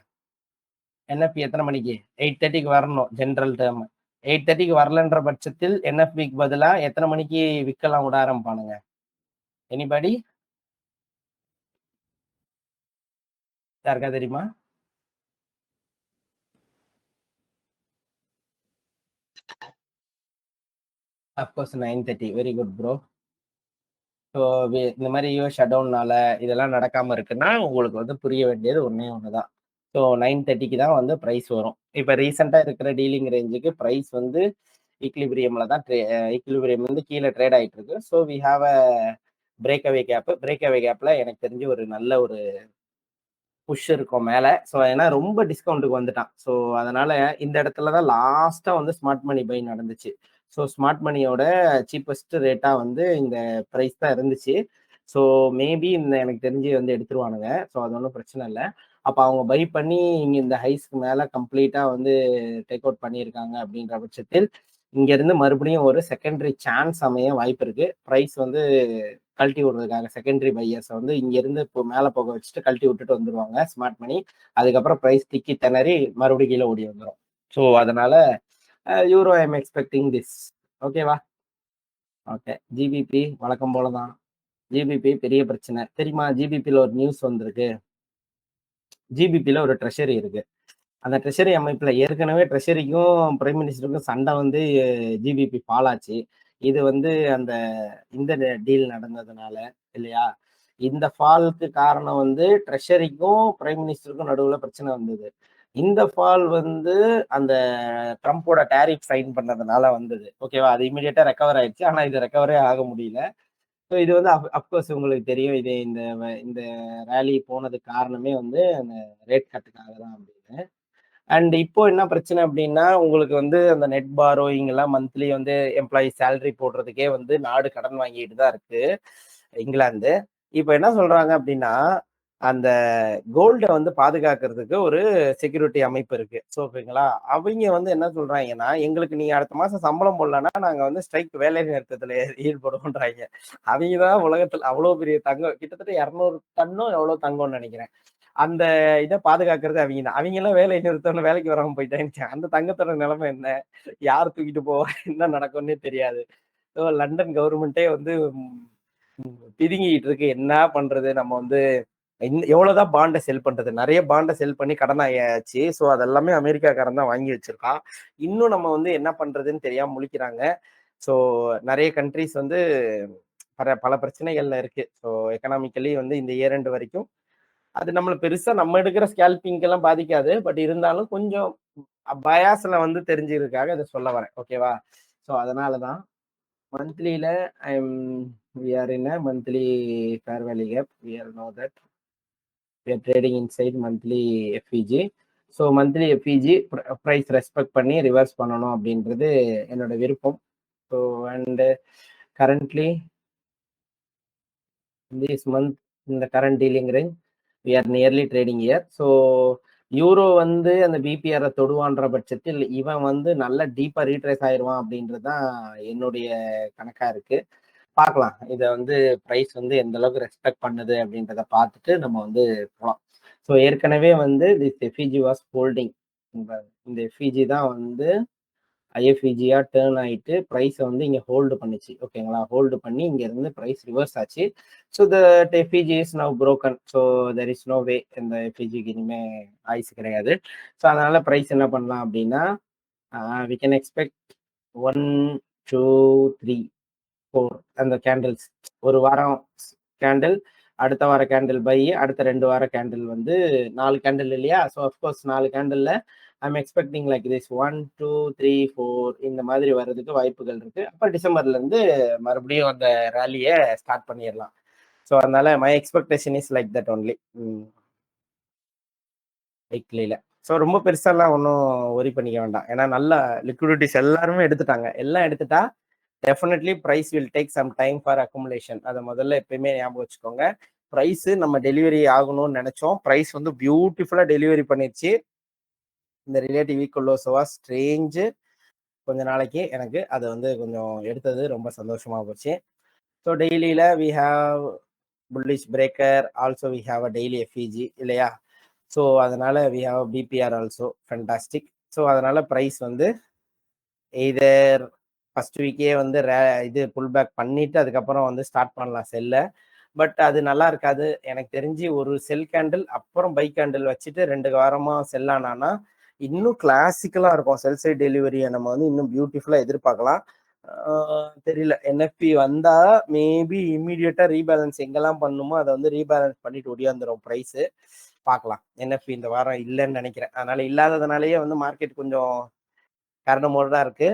என்எஃபி எத்தனை மணிக்கு? 8:30க்கு வரணும் ஜென்ரல் டேர்ம். 8:30க்கு வரலன்ற பட்சத்தில் என்எஃபிக்கு பதிலா எத்தனை மணிக்கு விற்கலாம் விட ஆரம்பிப்பானுங்க? எனிபடி யாருக்கா தெரியுமா? Of course 9:30. Very good bro. So இந்த மாதிரி யூஎஸ் ஷட் டவுன்னால இதெல்லாம் நடக்காம இருக்குன்னா உங்களுக்கு வந்து புரிய வேண்டியது ஒன்னே ஒண்ணுதான். ஸோ 9:30க்கு தான் வந்து ப்ரைஸ் வரும். இப்போ ரீசெண்டாக இருக்கிற டீலிங் ரேஞ்சுக்கு ப்ரைஸ் வந்து ஈக்லிபிரியமில் தான் ஈக்லிபிரியம் வந்து கீழே ட்ரேட் ஆகிட்டு இருக்கு. So we have a break away gap. Break away கேப்ல எனக்கு தெரிஞ்சு ஒரு நல்ல ஒரு புஷ் இருக்கும் மேல. ஸோ ஏன்னா ரொம்ப டிஸ்கவுண்ட்டுக்கு வந்துட்டான். ஸோ அதனால இந்த இடத்துல தான் லாஸ்ட்டா வந்து ஸ்மார்ட் மணி பை நடந்துச்சு. ஸோ ஸ்மார்ட் மணியோட சீப்பஸ்ட் ரேட்டா வந்து இந்த பிரைஸ் தான் இருந்துச்சு. ஸோ மேபி இந்த எனக்கு தெரிஞ்சு வந்து எடுத்துருவானுங்க. ஸோ அது ஒண்ணும் பிரச்சனை இல்ல. அப்ப அவங்க பை பண்ணி இங்க இந்த ஹைஸ்க்கு மேல கம்ப்ளீட்டா வந்து டேக் அவுட் பண்ணியிருக்காங்க அப்படின்ற பட்சத்தில், இங்க இருந்து மறுபடியும் ஒரு செகண்டரி சான்ஸ் அமைய வாய்ப்பு இருக்கு. பிரைஸ் வந்து கழட்டி விடுறதுக்காக செகண்டரி பையர்ஸ வந்து இங்க இருந்து இப்போ மேல போக வச்சுட்டு கழட்டி விட்டுட்டு வந்துருவாங்க ஸ்மார்ட் மணி. அதுக்கப்புறம் பிரைஸ் திக்கி திணறி மறுபடியும் கீழ ஓடி வந்துரும். ஸோ அதனால euro I am expecting this. ஓகேவா? ஓகே. ஜிபிபி வழக்கம் போல தான். ஜிபிபி பெரிய பிரச்சனை. தெரியுமா? ஜிபிபில ஒரு நியூஸ் வந்திருக்கு. ஜிபிபில ஒரு ட்ரெஷரி இருக்கு. அந்த ட்ரெஷரி அமைப்புல ஏற்கனவே ட்ரெஷரிக்கும் பிரைம் மினிஸ்டருக்கும் சண்டை வந்து ஜிபிபி ஃபால் ஆச்சு. இது வந்து அந்த இந்த டீல் நடந்ததுனால இல்லையா? இந்த ஃபால்க்கு காரணம் வந்து ட்ரெஷரிக்கும் பிரைம் மினிஸ்டருக்கும் நடுவுல பிரச்சனை வந்தது. இந்த ஃபால் வந்து அந்த ட்ரம்போட டாரிஃப் சைன் பண்ணதுனால வந்தது. ஓகேவா? அது இமிடியேட்டா ரெக்கவர் ஆயிடுச்சு. ஆனா இது ரெக்கவரே ஆக முடியல. ஸோ இது வந்து அஃப்கோர்ஸ் உங்களுக்கு தெரியும். இது இந்த ராலி போனதுக்கு காரணமே வந்து அந்த ரேட் கட்டுக்காக தான் அப்படின்னு. அண்ட் இப்போ என்ன பிரச்சனை அப்படின்னா, உங்களுக்கு வந்து அந்த நெட் பாரோயிங் எல்லாம் மந்த்லி வந்து எம்ப்ளாயி சேலரி போடுறதுக்கே வந்து நாடு கடன் வாங்கிட்டு தான் இருக்கு, இங்கிலாந்து. இப்ப என்ன சொல்றாங்க அப்படின்னா, அந்த கோல்ட வந்து பாதுகாக்கிறதுக்கு ஒரு செக்யூரிட்டி அமைப்பு இருக்கு. ஸோ ஓகேங்களா? அவைங்க வந்து என்ன சொல்றாய்ங்கன்னா, எங்களுக்கு நீங்க அடுத்த மாசம் சம்பளம் போடலன்னா, நாங்க வந்து ஸ்ட்ரைக் வேலை நிறுத்தத்துல ஈடுபடுவோம்ன்றாய்ங்க. அவைங்க தான் உலகத்துல அவ்வளோ பெரிய தங்கம் கிட்டத்தட்ட 200 டன்னோ எவ்வளோ தங்கம்னு நெனைக்கிறேன். அந்த இத பாதுகாக்கிறது அவிங்க தான். அவிங்கலாம் வேலை நிறுத்தம்னு வேலைக்கு வராம போயிட்டாங்க. அந்த தங்கத்தோட நிலைமை என்ன? யார் தூக்கிட்டு போவா? என்ன நடக்கும்னே தெரியாது. ஸோ லண்டன் கவர்மெண்ட்டே வந்து பிதுங்கிட்டு இருக்கு. என்ன பண்றது? நம்ம வந்து எவ்வளவுதான் பாண்ட செல் பண்றது? நெறைய பாண்ட செல் பண்ணி கடன் ஆயாச்சு. ஸோ அதெல்லாமே அமெரிக்காக்காரன் தான் வாங்கி வச்சிருக்கான். இன்னும் நம்ம வந்து என்ன பண்றதுன்னு தெரியாம முழிக்கிறாங்க. ஸோ நெறைய கண்ட்ரீஸ் வந்து பல பிரச்சனைகள்ல இருக்கு. ஸோ எக்கனாமிக்கலி வந்து இந்த இயர் எண்ட் வரைக்கும் அது நம்மள பெருசா நம்ம எடுக்கிற ஸ்கேல்பிங்க்கெல்லாம் பாதிக்காது. பட் இருந்தாலும் கொஞ்சம் பயாஸ்ல வந்து தெரிஞ்சுக்கிறதுக்காக இத சொல்ல வரேன். ஓகேவா? ஸோ அதனால தான் மந்த்லில I am we are in a monthly fair value gap. We all know that. We are trading inside monthly FVG. So monthly FVG price respect பண்ணி ரிவர்ஸ் பண்ணணும் அப்படின்றது என்னோட விருப்பம். So and currently this month இந்த current dealing range we are nearly trading here. So Euro வந்து அந்த பிபிஆரை தொடுவான்ற பட்சத்தில் இவன் வந்து நல்ல டீப்பா ரீட்ரேஸ் ஆயிடுவான் அப்படின்றது தான் என்னுடைய கணக்கா இருக்கு. பார்க்கலாம். இத வந்து பிரைஸ் வந்து எந்த அளவுக்கு ரெஸ்பெக்ட் பண்ணுது அப்படின்றத பார்த்துட்டு நம்ம வந்து போலாம். ஸோ ஏற்கனவே வந்து திஸ் எஃப்இஜி வாஸ் ஹோல்டிங். இந்த எஃப்இஜி தான் வந்து ஐஎஃப்இஜியா டேர்ன் ஆயிட்டு பிரைஸை வந்து இங்க ஹோல்டு பண்ணுச்சு. ஓகேங்களா? ஹோல்டு பண்ணி இங்க இருந்து பிரைஸ் ரிவர்ஸ் ஆச்சு. So the FVG is now broken. So there is no way இந்த எஃப்இஜிக்கு இனிமே ஆயுசு கிடையாது. ஸோ அதனால பிரைஸ் என்ன பண்ணலாம் அப்படின்னா வி கேன் எக்ஸ்பெக்ட் 1, 2, 3, 4 அந்த கேண்டில்ஸ் ஒரு வாரம் கேண்டில், அடுத்த வார கேண்டில் பை, அடுத்த 2 வார கேண்டில் வந்து 4 கேண்டில் இல்லையா? ஸோ அஃப்கோர்ஸ் 4 கேண்டில்ல ஐம் எக்ஸ்பெக்டிங் லைக் திஸ் 1, 2, 3, 4 இந்த மாதிரி வர்றதுக்கு வாய்ப்புகள் இருக்கு. அப்ப டிசம்பர்ல இருந்து மறுபடியும் அந்த ரேலிய ஸ்டார்ட் பண்ணிடலாம். ஸோ அதனால my expectation is like that only. வீக்லில. ஸோ ரொம்ப பெருசாலாம் ஒன்றும் ஒரி பண்ணிக்க வேண்டாம். ஏன்னா நல்ல லிக்விடிட்டிஸ் எல்லாருமே எடுத்துட்டாங்க. எல்லாம் எடுத்துட்டா definitely price will take some time for accumulation. அதை முதல்ல எப்பயுமே ஞாபகம் வச்சுக்கோங்க. பிரைஸ் நம்ம டெலிவரி ஆகணும்னு நினைச்சோம். பிரைஸ் வந்து பியூட்டிஃபுல்லா டெலிவரி பண்ணிருச்சு. இந்த ரிலேட்டிவ் ஈக்குவலோசோவா ஸ்ட்ரேஞ்சு கொஞ்ச நாளைக்கு எனக்கு அது வந்து கொஞ்சம் எடுத்தது ரொம்ப சந்தோஷமா போச்சு. ஸோ டெய்லியில we have bullish breaker, also we have a daily FVG இல்லையா? ஸோ அதனால we have BPR also fantastic. So அதனால ப்ரைஸ் வந்து எய்தர் ஃபர்ஸ்ட் வீக்கே வந்து இது புல் பேக் பண்ணிட்டு அதுக்கப்புறம் வந்து ஸ்டார்ட் பண்ணலாம் செல்ல. பட் அது நல்லா இருக்காது. எனக்கு தெரிஞ்சு ஒரு செல் கேண்டில் அப்புறம் பை கேண்டில் வச்சுட்டு 2 வாரமா செல் ஆனானா இன்னும் கிளாசிக்கலா இருக்கும். செல் சைட் டெலிவரியை நம்ம வந்து இன்னும் பியூட்டிஃபுல்லா எதிர்பார்க்கலாம். தெரியல. என்எஃப்பி வந்தா மேபி இம்மீடியட்டா ரீபேலன்ஸ் எங்கெல்லாம் பண்ணுமோ அதை வந்து ரீபேலன்ஸ் பண்ணிட்டு ஒடியாந்துரும் ப்ரைஸ். பார்க்கலாம். என்எஃப்பி இந்த வாரம் இல்லைன்னு நினைக்கிறேன். அதனால இல்லாததுனாலயே வந்து மார்க்கெட் கொஞ்சம் கரடுமுரடா தான் இருக்கு.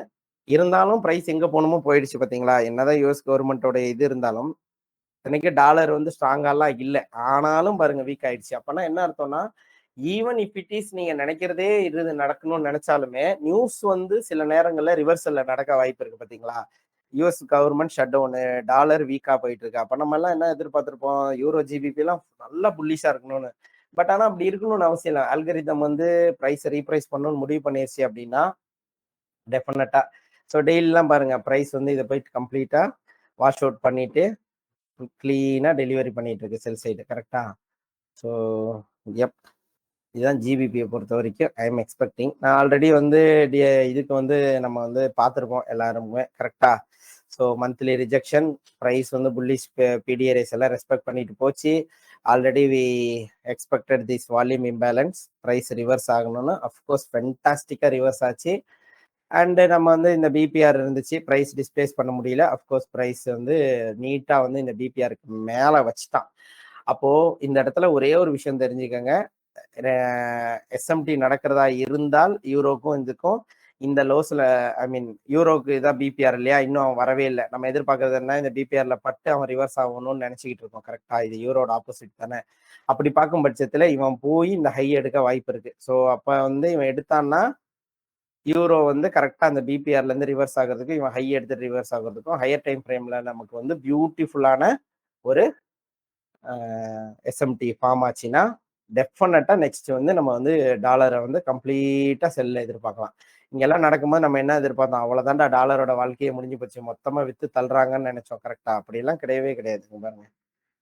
இருந்தாலும் பிரைஸ் எங்க போகணுமோ போயிடுச்சு பார்த்தீங்களா? என்னதான் யுஎஸ் கவர்மெண்டோட இது இருந்தாலும் இன்னைக்கு டாலர் வந்து ஸ்ட்ராங்காலாம் இல்லை, ஆனாலும் பாருங்க வீக் ஆயிடுச்சு. அப்பனா என்ன அர்த்தம்னா, ஈவன் இஃப் இட் இஸ் நீங்க நினைக்கிறதே இது நடக்கணும்னு நினைச்சாலுமே நியூஸ் வந்து சில நேரங்கள்ல ரிவர்சல்ல நடக்க வாய்ப்பு இருக்கு பாத்தீங்களா? US government shut down, dollar வீக்கா போயிட்டு இருக்கு. அப்ப நம்ம எல்லாம் என்ன எதிர்பார்த்திருப்போம், யூரோ ஜிபிபி எல்லாம் நல்லா புல்லிஷா இருக்கணும்னு. பட் ஆனா அப்படி இருக்கணும்னு அவசியம் இல்லை. அல்கரிதம் வந்து பிரைஸ் ரீப்ரைஸ் பண்ணணும்னு முடிவு பண்ணிருச்சு அப்படின்னா டெஃபினட்டா. ஸோ டெய்லிலாம் பாருங்க பிரைஸ் வந்து இதை போயிட்டு கம்ப்ளீட்டா வாஷ் அவுட் பண்ணிட்டு கிளீனா டெலிவரி பண்ணிட்டு இருக்கு செல் சைடு, கரெக்டா? ஸோ எப் இதுதான் ஜிபிபியை பொறுத்த வரைக்கும் ஐ எம் எக்ஸ்பெக்டிங். நான் ஆல்ரெடி வந்து இதுக்கு வந்து நம்ம வந்து பார்த்துருக்கோம் எல்லாருமே, கரெக்டா? ஸோ மந்த்லி ரிஜெக்ஷன், ப்ரைஸ் வந்து புல்லிஷ் பிடிஆர்எஸ் எல்லாம் ரெஸ்பெக்ட் பண்ணிட்டு போச்சு. Already we expected this volume imbalance, price reverse ஆகணும்னு அஃப்கோர்ஸ் ஃபென்டாஸ்டிக்காக ரிவர்ஸ் ஆச்சு. அண்டு நம்ம வந்து இந்த பிபிஆர் இருந்துச்சு, ப்ரைஸ் டிஸ்பிளேஸ் பண்ண முடியல. அஃப்கோர்ஸ் ப்ரைஸ் வந்து நீட்டாக வந்து இந்த பிபிஆருக்கு மேலே வச்சுட்டான். அப்போது இந்த இடத்துல ஒரே ஒரு விஷயம் தெரிஞ்சுக்கங்க, எஸ்எம்டி நடக்கிறதா இருந்தால் யூரோக்கும் இதுக்கும் இந்த லோஸில், ஐ மீன் யூரோக்கு இதான் பிபிஆர் இல்லையா, இன்னும் அவன் வரவே இல்லை. நம்ம எதிர்பார்க்கறது என்ன, இந்த பிபிஆர்ல பட்டு அவன் ரிவர்ஸ் ஆகணும்னு நினச்சிக்கிட்டு இருக்கோம், கரெக்டா? இது யூரோட ஆப்போசிட் தானே. அப்படி பார்க்கும் பட்சத்தில் இவன் போய் இந்த ஹை எடுக்க வாய்ப்பு இருக்கு. ஸோ அப்போ வந்து இவன் எடுத்தான்னா யூரோ வந்து கரெக்டாக அந்த பிபிஆர்லேருந்து ரிவர்ஸ் ஆகிறதுக்கு, இவன் ஹை எடுத்துட்டு ரிவர்ஸ் ஆகிறதுக்கும் ஹையர் டைம் ஃப்ரேமில் நமக்கு வந்து பியூட்டிஃபுல்லான ஒரு எஸ்எம்டி ஃபார்ம் ஆச்சுன்னா டெஃபினட்டா நெக்ஸ்ட் வந்து நம்ம வந்து டாலரை வந்து கம்ப்ளீட்டா செல்ல எதிர்பார்க்கலாம். இங்கெல்லாம் நடக்கும்போது நம்ம என்ன எதிர்பார்த்தோம், அவ்வளவுதான்டா டாலரோட வாழ்க்கையை முடிஞ்சு போச்சு, மொத்தமா வித்து தள்ளுறாங்கன்னு நினைச்சோம், கரெக்டா? அப்படிலாம் கிடையவே கிடையாது. பாருங்க,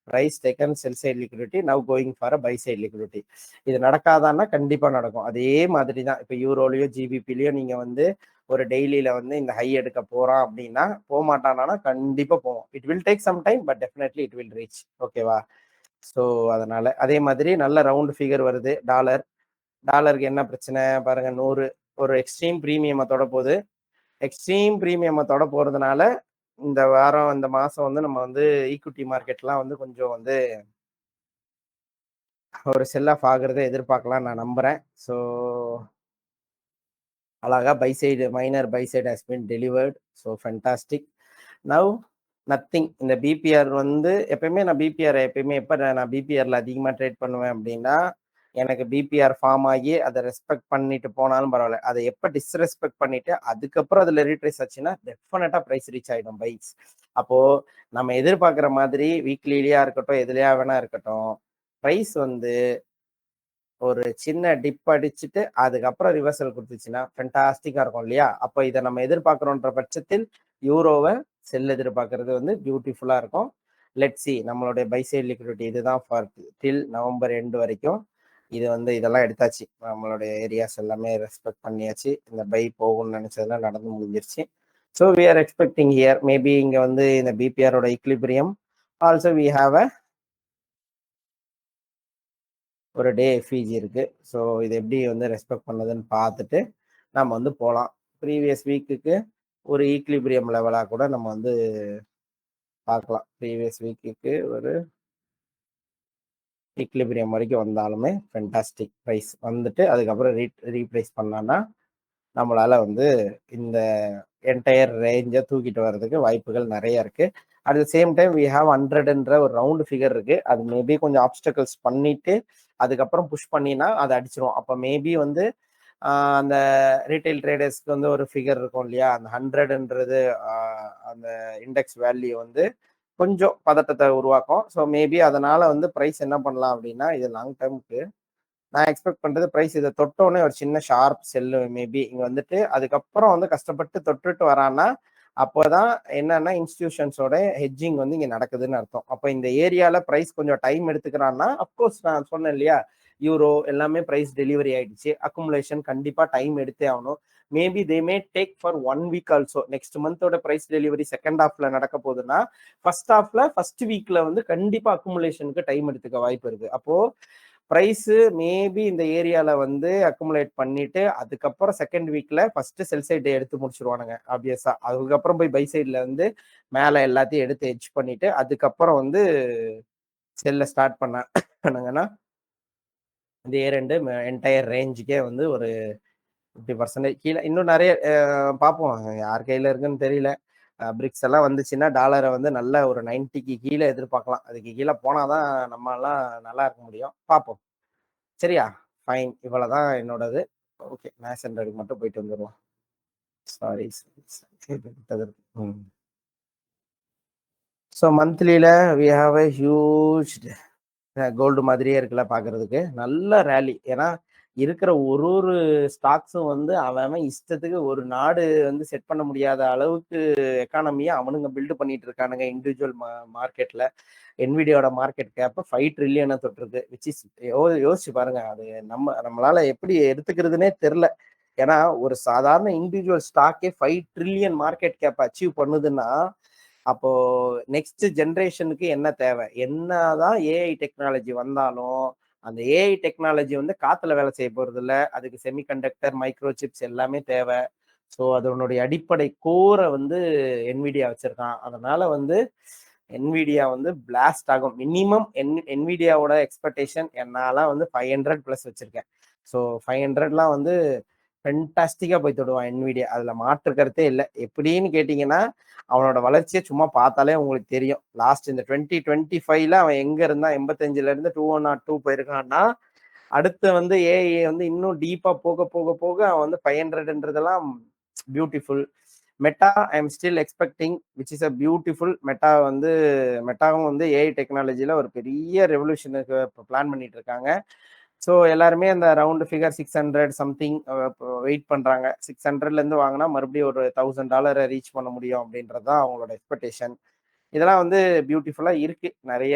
price taken sell side liquidity, now going for buy side liquidity. இது நடக்காதான்னா கண்டிப்பா நடக்கும். அதே மாதிரி தான் இப்போ யூரோலயோ ஜிபிபிலயோ நீங்க வந்து ஒரு டெய்லியில வந்து இந்த ஹை எடுக்க போறான் அப்படின்னா போக மாட்டானா, கண்டிப்பா போவோம். It will take some time, but definitely it will reach. ஓகேவா? ஸோ அதனால அதே மாதிரி நல்ல ரவுண்ட் ஃபிகர் வருது டாலர். டாலருக்கு என்ன பிரச்சனை பாருங்க, 100 ஒரு எக்ஸ்ட்ரீம் பிரீமியமத்தோட போகுது. எக்ஸ்ட்ரீம் பிரீமியமத்தோட போறதுனால இந்த வாரம் இந்த மாசம் வந்து நம்ம வந்து ஈக்விட்டி மார்க்கெட்லாம் வந்து கொஞ்சம் வந்து ஒரு செல் ஆஃப் ஆகுறதை எதிர்பார்க்கலாம் நான் நம்புறேன். ஸோ அழகா buy side, minor buy side has been delivered. So fantastic. Now nothing. இந்த பிபிஆர் வந்து எப்பயுமே நான் பிபிஆர் எப்பயுமே எப்போ நான் பிபிஆர்ல அதிகமாக ட்ரேட் பண்ணுவேன் அப்படின்னா, எனக்கு பிபிஆர் ஃபார்ம் ஆகி அதை ரெஸ்பெக்ட் பண்ணிட்டு போனாலும் பரவாயில்ல, அதை எப்போ டிஸ்ரெஸ்பெக்ட் பண்ணிட்டு அதுக்கப்புறம் அதில் ரீட்ரேஸ் ஆச்சுன்னா டெஃபினட்டா ப்ரைஸ் ரீச் ஆகிடும் பைக்ஸ். அப்போ நம்ம எதிர்பார்க்குற மாதிரி வீக்லிலியா இருக்கட்டும், எதுலையா வேணா இருக்கட்டும், ப்ரைஸ் வந்து ஒரு சின்ன டிப் அடிச்சுட்டு அதுக்கப்புறம் ரிவர்சல் கொடுத்துச்சுன்னா ஃபென்டாஸ்டிக்கா இருக்கும் இல்லையா? அப்போ இதை நம்ம எதிர்பார்க்குறோன்ற பட்சத்தில் யூரோவை செல் எதிர்பார்க்கறது வந்து பியூட்டிஃபுல்லா இருக்கும். லெட் சி, நம்மளுடைய பை சைட் லிக்விடிட்டி இதுதான் ஃபார் டில் நவம்பர் எண்டு வரைக்கும். இது வந்து இதெல்லாம் எடுத்தாச்சு, நம்மளுடைய ஏரியாஸ் எல்லாமே ரெஸ்பெக்ட் பண்ணியாச்சு. இந்த பை போகும்னு நினைச்சதெல்லாம் நடந்து முடிஞ்சிருச்சு. So we are expecting here maybe இங்க வந்து இந்த பிபிஆரோட equilibrium also we have a ஒரு டே எஃப்இஜி இருக்கு. ஸோ இது எப்படி வந்து ரெஸ்பெக்ட் பண்ணதுன்னு பார்த்துட்டு நம்ம வந்து போகலாம். ப்ரீவியஸ் வீக்குக்கு ஒரு ஈக்லிபிரியம் லெவலாக கூட நம்ம வந்து பார்க்கலாம். ப்ரீவியஸ் வீக்குக்கு ஒரு ஈக்லிபிரியம் வரைக்கும் வந்தாலுமே ஃபென்டாஸ்டிக். ப்ரைஸ் வந்துட்டு அதுக்கப்புறம் ரீப்ரைஸ் பண்ணான்னா நம்மளால வந்து இந்த என்டையர் ரேஞ்சை தூக்கிட்டு வர்றதுக்கு வாய்ப்புகள் நிறைய இருக்கு. At the same time we have 100ன்ற ஒரு ரவுண்டு ஃபிகர் இருக்கு. அது மேபி கொஞ்சம் ஆப்ஸ்டக்கல்ஸ் பண்ணிட்டு அதுக்கப்புறம் புஷ் பண்ணினா அதை அடிச்சிரும். அப்போ மேபி வந்து அந்த ரீட்டைல் ட்ரேடர்ஸ்க்கு வந்து ஒரு ஃபிகர் இருக்கும் இல்லையா, அந்த 100ன்றது அந்த இண்டெக்ஸ் வேல்யூ வந்து கொஞ்சம் பதட்டத்தை உருவாக்கும். ஸோ மேபி அதனால வந்து ப்ரைஸ் என்ன பண்ணலாம் அப்படின்னா, இது லாங் டேர்முக்கு நான் எக்ஸ்பெக்ட் பண்றது ப்ரைஸ் இதை தொட்டோடனே ஒரு சின்ன ஷார்ப் செல்லு மேபி இங்க வந்துட்டு அதுக்கப்புறம் வந்து கஷ்டப்பட்டு தொட்டுட்டு வரான்னா அப்போதான் என்னன்னா இன்ஸ்டிடியூஷன்ஸோட ஹெட்ஜிங் வந்து இங்க நடக்குதுன்னு அர்த்தம். அப்போ இந்த ஏரியால ப்ரைஸ் கொஞ்சம் டைம் எடுத்துக்கிறான்னா, அப்கோர்ஸ் நான் சொன்னேன் இல்லையா, யூரோ எல்லாமே ப்ரைஸ் டெலிவரி ஆயிடுச்சு, அக்குமுலேஷன் கண்டிப்பா டைம் எடுத்தே ஆகணும். Maybe they may take for 1 week also. Next மந்தோட ப்ரைஸ் டெலிவரி செகண்ட் ஹாஃப்ல நடக்க போகுதுன்னா ஃபர்ஸ்ட் ஹாஃப்ல ஃபர்ஸ்ட் வீக்ல வந்து கண்டிப்பா அக்குமுலேஷனுக்கு டைம் எடுத்துக்க வாய்ப்பு இருக்கு. அப்போ ப்ரைஸ் மேபி இந்த ஏரியால வந்து அக்குமுலேட் பண்ணிட்டு அதுக்கப்புறம் செகண்ட் வீக்ல ஃபர்ஸ்ட் செல் சைடு எடுத்து முடிச்சிருவானுங்க ஆப்வியஸா. அதுக்கப்புறம் போய் பை சைட்ல வந்து மேல எல்லாத்தையும் எடுத்து எட்ஜ் பண்ணிட்டு அதுக்கப்புறம் வந்து செல்ல ஸ்டார்ட் பண்ணாங்கன்னா இந்த ரெண்டு என்டையர் ரேஞ்சுக்கே வந்து ஒரு 50% கீழே இன்னும் நிறைய பார்ப்போம், யார் கையில இருக்குன்னு தெரியல. பிரிக்ஸ் எல்லாம் வந்துச்சுன்னா டாலரை வந்து நல்ல ஒரு 90க்கு கீழே எதிர்பார்க்கலாம். அதுக்கு கீழே போனாதான் நம்ம எல்லாம் நல்லா இருக்க முடியும். பார்ப்போம். சரியா? ஃபைன். இவ்வளவுதான் என்னோடது. ஓகே, மேக்ஸ் ஹண்ட்ரடுக்கு மட்டும் போயிட்டு வந்துடுவோம். சாரி. ஸோ மந்த்லியில we have a huge gold மாதிரியே இருக்குல்ல பார்க்கறதுக்கு. நல்ல ரேலி. ஏன்னா இருக்கிற ஒரு ஸ்டாக்ஸும் வந்து அவன் இஷ்டத்துக்கு ஒரு நாடு வந்து செட் பண்ண முடியாத அளவுக்கு எக்கானமியை அவனுங்க பில்டு பண்ணிட்டு இருக்கானுங்க இண்டிவிஜுவல் மார்க்கெட்ல. என்விடியோட மார்க்கெட் கேப் 5 ட்ரில்லியனை தொட்டிருக்கு. விச் இஸ் யோசிச்சு பாருங்க. அது நம்மளால எப்படி எடுத்துக்கிறதுனே தெரில. ஏன்னா ஒரு சாதாரண இண்டிவிஜுவல் ஸ்டாக்கே 5 ட்ரில்லியன் மார்க்கெட் கேப் அச்சீவ் பண்ணுதுன்னா அப்போ நெக்ஸ்ட் ஜென்ரேஷனுக்கு என்ன தேவை? என்னதான் ஏஐ டெக்னாலஜி வந்தாலும் அந்த ஏஐ டெக்னாலஜி வந்து காத்துல வேலை செய்ய போறது இல்ல. அதுக்கு செமிகண்டக்டர், மைக்ரோ சிப்ஸ் எல்லாமே தேவை. ஸோ அதனுடைய அடிப்படை கோரை வந்து என்விடியா வச்சிருக்கான். அதனால வந்து என்விடியா வந்து பிளாஸ்ட் ஆகும். மினிமம் என்விடியாவோட எக்ஸ்பெக்டேஷன் என்னாலாம் வந்து 500 பிளஸ் வச்சிருக்கேன். ஸோ 500லாம் வந்து ஃபென்டாஸ்டிக்கா போய் தொடுவான் என்விடியா. அதுல மாற்று கருத்தே இல்லை. எப்படின்னு கேட்டீங்கன்னா அவனோட வளர்ச்சியை சும்மா பார்த்தாலே உங்களுக்கு தெரியும். லாஸ்ட் இந்த 2025ல அவன் எங்க இருந்தான்? 85ல இருந்து 2102 போயிருக்கான்னா அடுத்து வந்து ஏஐ வந்து இன்னும் டீப்பா போக போக போக அவன் வந்து 500ன்றதெல்லாம் beautiful. Meta I am still expecting which is a beautiful. மெட்டாவும் வந்து ஏஐ டெக்னாலஜியில ஒரு பெரிய ரெவல்யூஷனுக்கு பிளான் பண்ணிட்டு இருக்காங்க. ஸோ எல்லாருமே அந்த ரவுண்ட் ஃபிகர் 600 சம்திங் வெயிட் பண்றாங்க. 600ல இருந்து வாங்கினா மறுபடியும் ஒரு $1000 ரீச் பண்ண முடியும் அப்படின்றது தான் அவங்களோட எக்ஸ்பெக்டேஷன். இதெல்லாம் வந்து பியூட்டிஃபுல்லா இருக்கு. நிறைய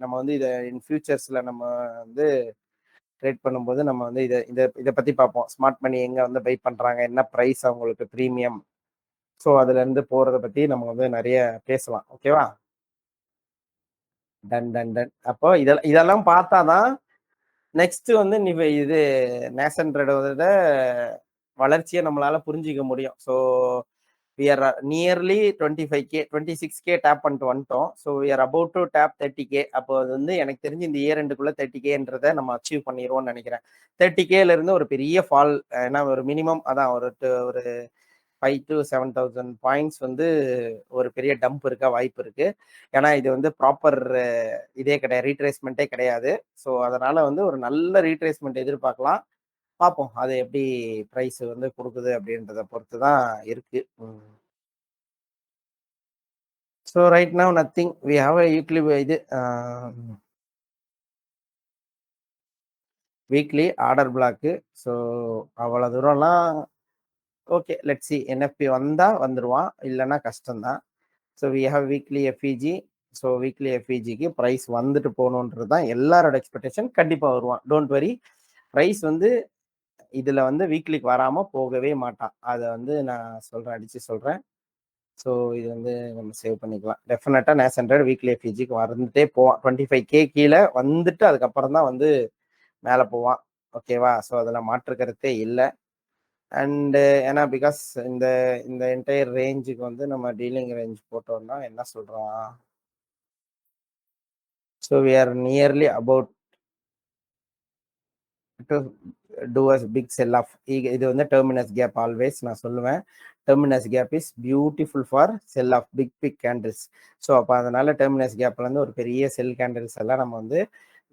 நம்ம வந்து இதை இன் ஃபியூச்சர்ஸ்ல நம்ம வந்து ட்ரேட் பண்ணும்போது நம்ம வந்து இதை பத்தி பார்ப்போம். ஸ்மார்ட் மணி எங்க வந்து பை பண்றாங்க, என்ன ப்ரைஸ் அவங்களுக்கு ப்ரீமியம். ஸோ அதுல இருந்து போறத பத்தி நம்ம வந்து நிறைய பேசலாம். ஓகேவா? Done done done. அப்போ இதெல்லாம் பார்த்தாதான் நெக்ஸ்ட் வந்து நீ இது நேசன்றோட வளர்ச்சியை நம்மளால புரிஞ்சிக்க முடியும். So we are nearly 25K 26K tap பண்ணிட்டு வந்துட்டோம். So we are about to tap 30K. அப்போ அது வந்து எனக்கு தெரிஞ்சு இந்த இயர் எண்டுக்குள்ள 30Kன்றதை நம்ம அச்சீவ் பண்ணிடுவோம்னு நினைக்கிறேன். 30Kல இருந்து ஒரு பெரிய ஃபால். ஏன்னா ஒரு மினிமம் அதான் ஒரு 5 to 7,000 பாயிண்ட்ஸ் வந்து ஒரு பெரிய டம்ப் இருக்க வாய்ப்பு இருக்கு. ஏன்னா இது வந்து ப்ராப்பர் இதே கிடையாது, ரீட்ரேஸ்மெண்ட்டே கிடையாது. ஸோ அதனால வந்து ஒரு நல்ல ரீட்ரேஸ்மெண்ட் எதிர்பார்க்கலாம். பார்ப்போம் அது எப்படி ப்ரைஸ் வந்து கொடுக்குது அப்படின்றத பொறுத்து தான் இருக்கு. So right now nothing. We have weekly order block. So அவ்வளோ தூரம்லாம் ஓகே. Let see. என்எஃப்பி வந்தா வந்துடுவான், இல்லைன்னா கஷ்டம்தான். So we have weekly FVG. So weekly எஃப்இஜிக்கு ப்ரைஸ் வந்துட்டு போகணுன்றது தான் எல்லாரோட எக்ஸ்பெக்டேஷன். கண்டிப்பாக வருவான், டோன்ட் வரி. ப்ரைஸ் வந்து இதில் வந்து வீக்லிக்கு வராமல் போகவே மாட்டான். அதை வந்து நான் சொல்கிறேன், அடித்து சொல்கிறேன். ஸோ இது வந்து நம்ம சேவ் பண்ணிக்கலாம். டெஃபினட்டாக நேசன்ட்ரட் வீக்லி எஃப்இஜிக்கு வந்துட்டே போவான். 25K கீழே வந்துட்டு அதுக்கப்புறம் தான் வந்து மேலே போவான். ஓகேவா? ஸோ அதில் மாற்று கருத்தே இல்லை. அண்டு ஏன்னா பிகாஸ் இந்த இந்த என்டையர் ரேஞ்சுக்கு வந்து நம்ம டீலிங் ரேஞ்ச் போட்டோம்னா என்ன சொல்கிறோம்? So we are nearly about to do as big sell off. இது வந்து டெர்மினஸ் கேப். ஆல்வேஸ் நான் சொல்லுவேன், terminus gap is beautiful for sell off big candles. So அப்போ அதனால டெர்மினஸ் கேப்லேருந்து ஒரு பெரிய செல் கேண்டில்ஸ் எல்லாம் நம்ம வந்து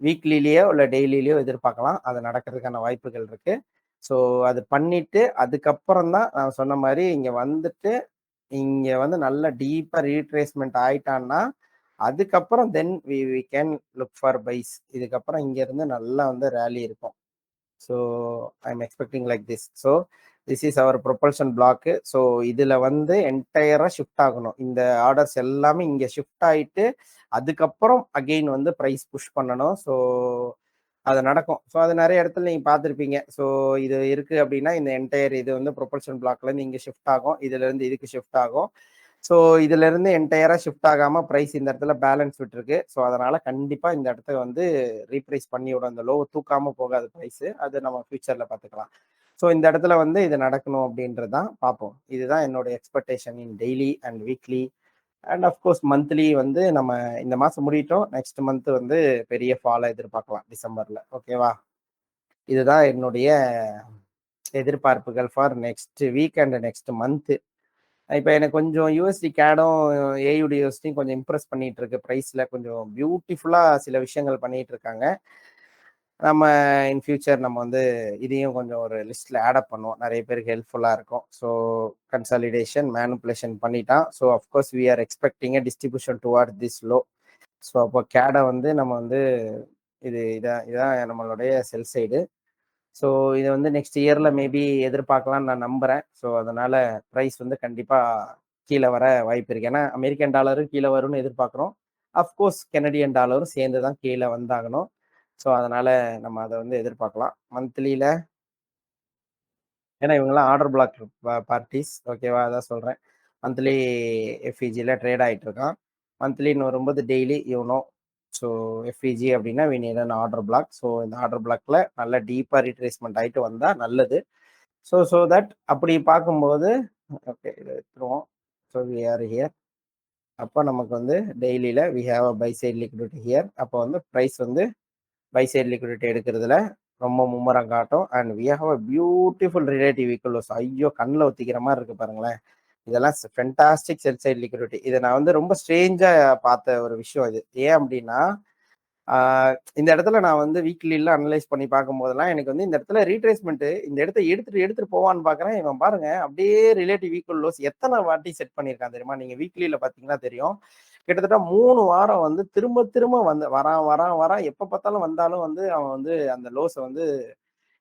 வீக்லிலேயோ இல்லை டெய்லிலேயோ எதிர்பார்க்கலாம். அது நடக்கிறதுக்கான வாய்ப்புகள் இருக்கு. ஸோ அது பண்ணிட்டு அதுக்கப்புறம் தான் நான் சொன்ன மாதிரி இங்கே வந்துட்டு இங்கே வந்து நல்ல டீப்பாக ரீட்ரேஸ்மெண்ட் ஆயிட்டான்னா அதுக்கப்புறம் then we can look for buys. இதுக்கப்புறம் இங்கேருந்து நல்லா வந்து ரேலி இருக்கும். So I am expecting like this. So this is our propulsion block. So இதில் வந்து என்டையராக ஷிஃப்ட் ஆகணும். இந்த ஆர்டர்ஸ் எல்லாமே இங்கே ஷிஃப்ட் ஆகிட்டு அதுக்கப்புறம் அகெயின் வந்து ப்ரைஸ் புஷ் பண்ணணும். ஸோ அது நடக்கும். ஸோ அது நிறைய இடத்துல நீங்கள் பார்த்துருப்பீங்க. ஸோ இது இருக்குது அப்படின்னா இந்த என்டையர் இது வந்து ப்ரொபல்ஷன் பிளாக்லேருந்து இங்கே ஷிஃப்ட் ஆகும், இதுலேருந்து இதுக்கு ஷிஃப்ட் ஆகும். ஸோ இதுலேருந்து என்டையராக ஷிஃப்ட் ஆகாமல் ப்ரைஸ் இந்த இடத்துல பேலன்ஸ் விட்டுருக்கு. ஸோ அதனால் கண்டிப்பாக இந்த இடத்த வந்து ரீப்ரைஸ் பண்ணி விடும். அந்த லோ தூக்காமல் போகாது ப்ரைஸு. அது நம்ம ஃபியூச்சரில் பார்த்துக்கலாம். ஸோ இந்த இடத்துல வந்து இது நடக்கணும் அப்படின்றது தான் பார்ப்போம். இதுதான் என்னோட expectation in daily and weekly and of course monthly. வந்து நம்ம இந்த மாதம் முடிட்டோம், நெக்ஸ்ட் மந்த் வந்து பெரிய ஃபாலை எதிர்பார்க்கலாம் டிசம்பரில். ஓகேவா? இதுதான் என்னுடைய எதிர்பார்ப்புகள் for next week and next month. இப்போ எனக்கு கொஞ்சம் யூஎஸ்டி கேடும் ஏயுடி யூஎஸ்டியும் கொஞ்சம் இம்ப்ரெஸ் பண்ணிட்டு இருக்கு. ப்ரைஸ்ல கொஞ்சம் பியூட்டிஃபுல்லா சில விஷயங்கள் பண்ணிட்டு இருக்காங்க. நம்ம இன் ஃபியூச்சர் நம்ம வந்து இதையும் கொஞ்சம் ஒரு லிஸ்ட்ல ஆட் அப் பண்ணுவோம். நிறைய பேருக்கு ஹெல்ப்ஃபுல்லா இருக்கும். ஸோ கன்சாலிடேஷன் மேனிப்புலேஷன் பண்ணிட்டான். So of course we are expecting distribution toward this low. So அப்போ கேடை வந்து நம்ம வந்து இதான் நம்மளுடைய செல் சைடு. ஸோ இதை வந்து நெக்ஸ்ட் இயர்ல மேபி எதிர்பார்க்கலாம்னு நான் நம்புறேன். ஸோ அதனால ப்ரைஸ் வந்து கண்டிப்பா கீழே வர வாய்ப்பு இருக்கு. ஏன்னா அமெரிக்கன் டாலரும் கீழே வரும்னு எதிர்பார்க்குறோம். அஃப்கோர்ஸ் கெனடியன் டாலரும் சேர்ந்து தான் கீழே வந்தாகணும். ஸோ அதனால நம்ம அதை வந்து எதிர்பார்க்கலாம் மந்த்லியில. ஏன்னா இவங்கெல்லாம் ஆர்டர் பிளாக் பார்ட்டிஸ், ஓகேவா? அதான் சொல்றேன். மந்த்லி எஃப்இஜியில் ட்ரேட் ஆகிட்டு இருக்கான். மந்த்லின்னு வரும்போது டெய்லி யூனோ. ஸோ எஃப்இஜி அப்படின்னா we need an order block. So இந்த ஆர்டர் பிளாக்ல நல்ல டீப்பாக ரீட்ரேஸ்மெண்ட் ஆகிட்டு வந்தால் நல்லது. ஸோ தட் அப்படி பார்க்கும்போது ஓகே இதை எடுத்துருவோம். So we are here. அப்போ நமக்கு வந்து டெய்லியில் we have a buy side liquidity here. அப்போ வந்து ப்ரைஸ் வந்து பை சைட் லிக்விடிட்டி எடுக்கிறதுல ரொம்ப மும்முரம் காட்டும். And we have a beautiful relative equals. ஐயோ கண்ணில் ஒத்திக்கிற மாதிரி இருக்கு பாருங்களேன். இதெல்லாம் ஃபென்டாஸ்டிக் செல் சைட் லிக்விடிட்டி. இதை நான் வந்து ரொம்ப ஸ்ட்ரேஞ்சா பார்த்த ஒரு விஷயம் இது. ஏன் அப்படின்னா இந்த இடத்துல நான் வந்து வீக்லியில் அனலைஸ் பண்ணி பார்க்கும் போதெல்லாம் எனக்கு வந்து இந்த இடத்துல ரீட்ரேஸ்மெண்ட் இந்த இடத்த எடுத்துட்டு போவான்னு பார்க்குறேன். இவன் பாருங்க அப்படியே ரிலேட்டிவ் ஈக்குவல் லோஸ் எத்தனை வாட்டி செட் பண்ணியிருக்கான் தெரியுமா? நீங்க வீக்லியில் பார்த்தீங்கன்னா தெரியும். கிட்டத்தட்ட 3 வாரம் வந்து திரும்ப திரும்ப வந்து வரான் எப்போ பார்த்தாலும் வந்தாலும் வந்து அவன் வந்து அந்த லோஸை வந்து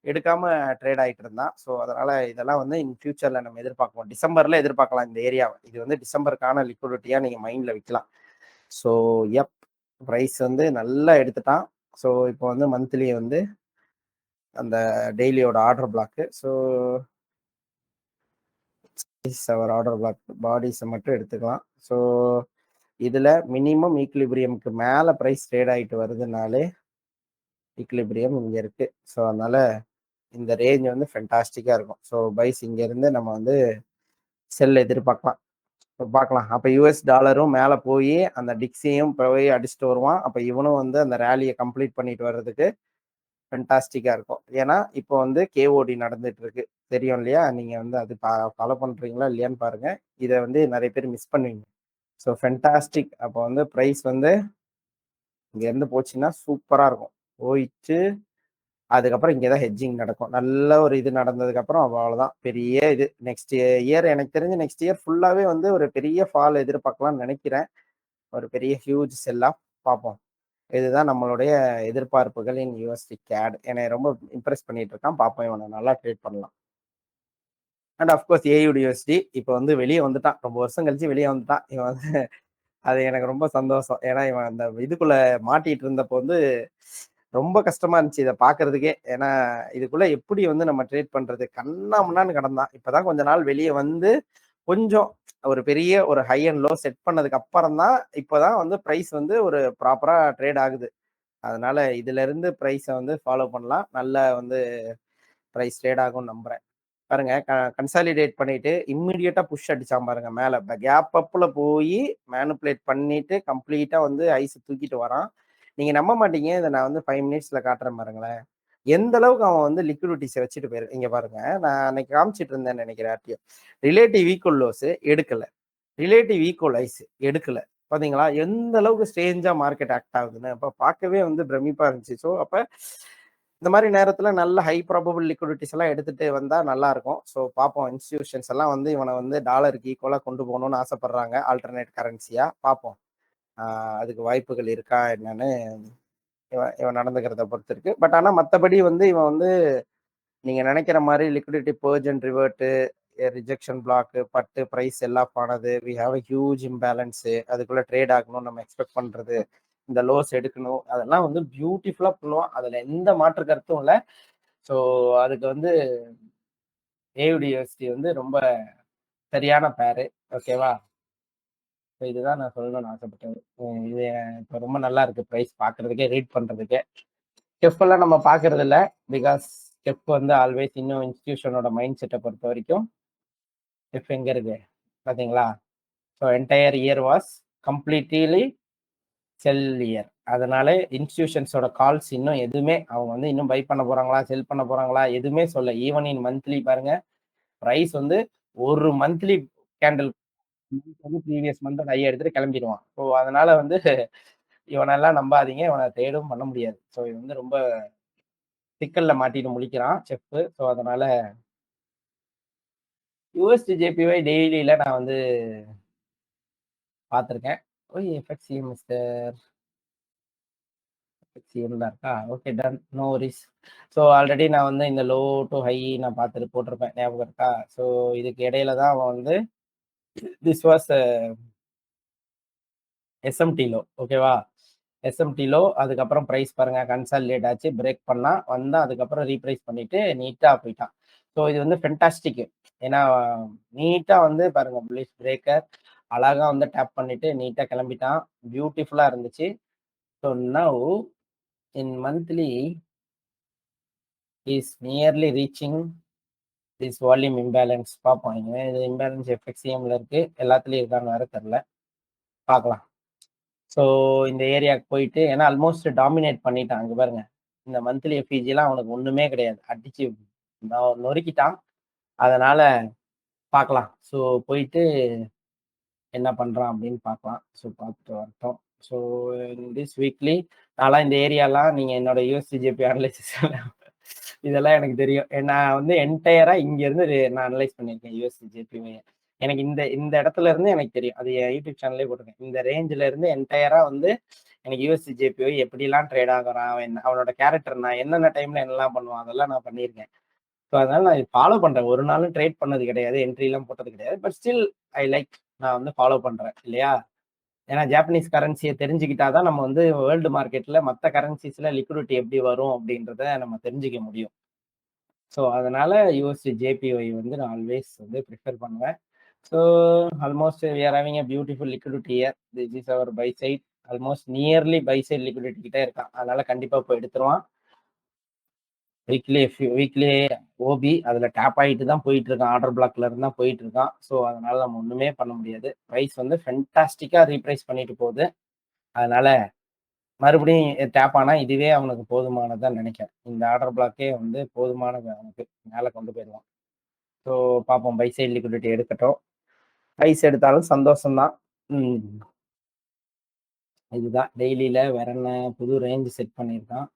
எடுக்காம ட்ரேட் ஆகிட்டு இருந்தான். ஸோ அதனால இதெல்லாம் வந்து இன் ஃபியூச்சர்ல நம்ம எதிர்பார்க்கலாம். டிசம்பர்ல எதிர்பார்க்கலாம் இந்த ஏரியாவை. இது வந்து டிசம்பருக்கான லிக்விடிட்டியா நீங்க மைண்ட்ல வைக்கலாம். ஸோ எப் ப்ரைஸ் வந்து நல்லா எடுத்துட்டான். ஸோ இப்போ வந்து மந்த்லி வந்து அந்த டெய்லியோட ஆர்டர் பிளாக்கு. ஸோ அவர் ஆர்டர் பிளாக் பாடிஸை மட்டும் எடுத்துக்கலாம். ஸோ இதுல மினிமம் ஈக்லிபிரியம்க்கு மேல ப்ரைஸ் ட்ரேட் ஆகிட்டு வருதுனாலே ஈக்லிபிரியம் இங்க இருக்கு. ஸோ அதனால இந்த ரேஞ்ச் வந்து ஃபென்டாஸ்டிக்கா இருக்கும். ஸோ பைஸ் இங்க இருந்து நம்ம வந்து செல் எதிர்பார்க்கலாம். பார்க்கலாம். அப்போ யூஎஸ் டாலரும் மேலே போய் அந்த டிக்ஸையும் போய் அடிச்சுட்டு வருவான். அப்போ இவனும் வந்து அந்த ரேலியை கம்ப்ளீட் பண்ணிட்டு வர்றதுக்கு ஃபென்டாஸ்டிக்கா இருக்கும். ஏன்னா இப்போ வந்து கேஓடி நடந்துட்டு இருக்கு. தெரியும் இல்லையா? நீங்க வந்து அது ஃபாலோ பண்றீங்களா இல்லையான்னு பாருங்க. இதை வந்து நிறைய பேர் மிஸ் பண்ணுவீங்க. So fantastic. அப்போ வந்து ப்ரைஸ் வந்து இங்க இருந்து போச்சுன்னா சூப்பரா இருக்கும். போயிட்டு அதுக்கப்புறம் இங்கே தான் ஹெட்ஜிங் நடக்கும். நல்ல ஒரு இது நடந்ததுக்கப்புறம் அவ்வளோதான் பெரிய இது. நெக்ஸ்ட் இயர் எனக்கு தெரிஞ்சு நெக்ஸ்ட் இயர் ஃபுல்லாகவே வந்து ஒரு பெரிய ஃபால் எதிர்பார்க்கலாம்னு நினைக்கிறேன். ஒரு பெரிய ஹியூஜ் செல்லாக பார்ப்போம். இதுதான் நம்மளுடைய எதிர்பார்ப்புகள் இன் யூஎஸ்டி கேட். என்னை ரொம்ப இம்ப்ரெஸ் பண்ணிட்டு இருக்கான். பார்ப்போம், இவனை நல்லா ட்ரேட் பண்ணலாம். அண்ட் அஃப்கோர்ஸ் ஏயுடி யூஎஸ்டி இப்போ வந்து வெளியே வந்துட்டான். ரொம்ப வருஷம் கழிச்சு வெளியே வந்துட்டான் இவன் வந்து. அது எனக்கு ரொம்ப சந்தோஷம். ஏன்னா இவன் அந்த இதுக்குள்ள மாட்டிட்டு இருந்தப்போ வந்து ரொம்ப கஷ்டமா இருந்துச்சு இதை பாக்குறதுக்கே. ஏன்னா இதுக்குள்ள எப்படி வந்து நம்ம ட்ரேட் பண்றது, கண்ணா முன்னான்னு கிடந்தான். இப்பதான் கொஞ்ச நாள் வெளியே வந்து கொஞ்சம் ஒரு பெரிய ஒரு ஹை அண்ட் லோ செட் பண்ணதுக்கு அப்புறம் தான் இப்போதான் வந்து ப்ரைஸ் வந்து ஒரு ப்ராப்பரா ட்ரேட் ஆகுது. அதனால இதுல இருந்து ப்ரைஸை வந்து ஃபாலோ பண்ணலாம். நல்ல வந்து ப்ரைஸ் ட்ரேட் ஆகும்னு நம்புறேன். பாருங்க கன்சாலிடேட் பண்ணிட்டு இம்மிடியட்டா புஷ் அடிச்சான் பாருங்க மேல. கேப் அப்ல போய் மேனுப்புலேட் பண்ணிட்டு கம்ப்ளீட்டா வந்து ஐஸ் தூக்கிட்டு வரான். நீங்க நம்ப மாட்டீங்க. இதை நான் வந்து 5 மினிட்ஸ்ல காட்டுறேன் பாருங்களேன். எந்த அளவுக்கு அவன் வந்து லிக்விடிட்டிஸை வச்சுட்டு போயிரு. இங்க பாருங்க, நான் அன்னைக்கு காமிச்சிட்டு இருந்தேன்னு நினைக்கிறேன். ரிலேட்டிவ் ஈக்குவல் லோஸ் எடுக்கல, ரிலேட்டிவ் ஈக்குவல் ஐஸ் எடுக்கல. பாத்தீங்களா எந்த அளவுக்கு ஸ்ட்ரேஞ்சா மார்க்கெட் ஆக்ட் ஆகுதுன்னு? அப்ப பார்க்கவே வந்து பிரமிப்பா இருந்துச்சு. ஸோ அப்ப இந்த மாதிரி நேரத்துல நல்ல ஹை ப்ராபபிள் லிக்விடிட்டிஸ் எல்லாம் எடுத்துட்டு வந்தா நல்லா இருக்கும். ஸோ பார்ப்போம். இன்ஸ்டிடியூஷன்ஸ் எல்லாம் வந்து இவனை வந்து டாலருக்கு ஈக்குவலா கொண்டு போகணும்னு ஆசைப்படுறாங்க, ஆல்டர்னேட் கரன்சியா. பார்ப்போம் அதுக்கு வாய்ப்புகள் இருக்கா என்னன்னு இவன் நடந்துக்கிறத பொறுத்து இருக்கு. பட் ஆனா மற்றபடி வந்து இவன் வந்து நீங்க நினைக்கிற மாதிரி liquidity purge and revert, rejection block பட்டு ப்ரைஸ் எல்லாம் ஆனது, we have a huge imbalance, அதுக்குள்ள ட்ரேட் ஆகணும் நம்ம எக்ஸ்பெக்ட் பண்றது, இந்த லோஸ் எடுக்கணும், அதெல்லாம் வந்து பியூட்டிஃபுல்லா பண்ணுவோம். அதுல எந்த மாற்று கருத்தும் இல்லை. ஸோ அதுக்கு வந்து ஏயுடிஎஸ்டி வந்து ரொம்ப சரியான பேரு. ஓகேவா? ஸோ இதுதான் நான் சொல்லணும்னு ஆசைப்பட்டது. இது இப்போ ரொம்ப நல்லா இருக்கு ப்ரைஸ் பார்க்கறதுக்கே, ரீட் பண்றதுக்கே. ஸ்டெப் எல்லாம் நம்ம பார்க்கறது இல்லை. பிகாஸ் ஸ்டெப் வந்து ஆல்வேஸ் இன்னும் இன்ஸ்டிடியூஷனோட மைண்ட் செட்டை பொறுத்த வரைக்கும் ஸ்டெப் எங்க இருக்கு பார்த்தீங்களா? So entire year was completely sell year. அதனால இன்ஸ்டிடியூஷன்ஸோட கால்ஸ் இன்னும் எதுவுமே அவங்க வந்து இன்னும் பை பண்ண போறாங்களா, செல் பண்ண போறாங்களா எதுவுமே சொல்ல. ஈவன் இன் மந்த்லி பாருங்க, ப்ரைஸ் வந்து ஒரு மந்த்லி கேண்டில் வந்து ப்ரீவியஸ் மந்த் ஹை எடுத்துட்டு கிளம்பிடுவான். ஸோ அதனால வந்து இவனெல்லாம் நம்பாதீங்க. இவன ட்ரேடும் பண்ண முடியாது. ஸோ இவன் வந்து ரொம்ப சிக்கல்ல மாட்டிட்டு முழிக்கிறான் செஃப். ஸோ அதனால யூஎஸ்டி ஜேபிஒய் டெய்லில நான் வந்து பார்த்துருக்கேன். ஓய் எஃப்எக்ஸ்சிஎம் மிஸ்டர் எஃப்எக்ஸ்சிஎம் தான் இருக்கா? Okay done. No worries. So already நான் வந்து இந்த லோ டூ ஹை நான் பார்த்துட்டு போட்டிருப்பேன். ஞாபகம் இருக்கா? ஸோ இதுக்கு இடையில தான் அவன் வந்து திஸ் வாஸ் எஸ்எம்டி லோ. ஓகேவா? எஸ்எம்டி லோ அதுக்கப்புறம் பிரைஸ் பாருங்க கன்சாலிடேட் ஆச்சு. பிரேக் பண்ணா வந்தா அதுக்கப்புறம் ரீப்ரைஸ் பண்ணிட்டு நீட்டா போயிட்டான். ஸோ இது வந்து ஃபென்டாஸ்டிக். ஏன்னா நீட்டா வந்து பாருங்க புல்லிஷ் பிரேக்கர் அழகா வந்து டேப் பண்ணிட்டு நீட்டா கிளம்பிட்டான். பியூட்டிஃபுல்லா இருந்துச்சு. So now in monthly is nearly reaching this volume imbalance. பார்ப்போம். இது இம்பேலன்ஸ் எஃப்எக்ஸ்சிஎம்ல இருக்கு. எல்லாத்துலயும் இருக்கான்னு வேற தெரியல. பார்க்கலாம். ஸோ இந்த ஏரியாவுக்கு போயிட்டு ஏன்னா ஆல்மோஸ்ட் டாமினேட் பண்ணிட்டான். அங்கே பாருங்க இந்த மந்த்லி எஃப்இஜிலாம் அவனுக்கு ஒண்ணுமே கிடையாது. அடிச்சு நொறுக்கிட்டான். அதனால பார்க்கலாம். ஸோ போயிட்டு என்ன பண்றான் அப்படின்னு பார்க்கலாம். ஸோ பார்த்துட்டு வரட்டும். ஸோ திஸ் வீக்லி நான்லாம் இந்த ஏரியாலாம் நீங்க என்னோட யூஎஸ்டிஜேபி அனலைசிஸ் இதெல்லாம் எனக்கு தெரியும். நான் வந்து என்டையரா இங்க இருந்து நான் அனலைஸ் பண்ணியிருக்கேன் யூஎஸ்டிஜேபி. எனக்கு இந்த இந்த இடத்துல இருந்து எனக்கு தெரியும். அது என் யூடியூப் சேனல்லே போட்டிருக்கேன். இந்த ரேஞ்சில இருந்து என்டையரா வந்து எனக்கு யூஎஸ்டிஜேபி எப்படிலாம் ட்ரேட் ஆகுறான், அவனோட கேரக்டர் நான் என்னென்ன டைம்ல என்னெல்லாம் பண்ணுவான் அதெல்லாம் நான் பண்ணியிருக்கேன். ஸோ அதனால நான் ஃபாலோ பண்றேன். ஒரு நாளும் ட்ரேட் பண்ணது கிடையாது, என்ட்ரிலாம் போட்டது கிடையாது. பட் ஸ்டில் ஐ லைக் நான் வந்து ஃபாலோ பண்றேன் இல்லையா? ஏன்னா ஜாப்பனீஸ் கரன்சியை தெரிஞ்சுக்கிட்டாதான் நம்ம வந்து வேர்ல்டு மார்க்கெட்ல மற்ற கரன்சிஸ்ல லிக்விடிட்டி எப்படி வரும் அப்படின்றத நம்ம தெரிஞ்சுக்க முடியும். ஸோ அதனால யூஎஸ்டி ஜேபிஒய் வந்து நான் ஆல்வேஸ் வந்து ப்ரிஃபர் பண்ணுவேன். So almost we are having a beautiful liquidity year. This is our buy side. Almost nearly buy side liquidity கிட்டே இருக்கான். அதனால கண்டிப்பா போய் எடுத்துருவான். வீக்லி ஓபி அதுல டேப் ஆகிட்டு தான் போயிட்டு இருக்கான். ஆர்டர் பிளாக்ல இருந்து தான் போயிட்டு இருக்கான். ஸோ அதனால நம்ம ஒண்ணுமே பண்ண முடியாது. ப்ரைஸ் வந்து ஃபென்டாஸ்டிக்கா ரீப்ரைஸ் பண்ணிட்டு போகுது. அதனால மறுபடியும் டேப் ஆனா இதுவே அவனுக்கு போதுமானதான் நினைக்கிறேன். இந்த ஆர்டர் பிளாக்கே வந்து போதுமானது அவனுக்கு. மேல கொண்டு போயிடுவான். ஸோ பார்ப்போம். பை சைட் லிக்விடிட்டி எடுக்கட்டும். ப்ரைஸ் எடுத்தாலும் சந்தோஷம்தான். இதுதான் டெய்லியில வேற என்ன புது ரேஞ்ச் செட் பண்ணியிருக்கான்.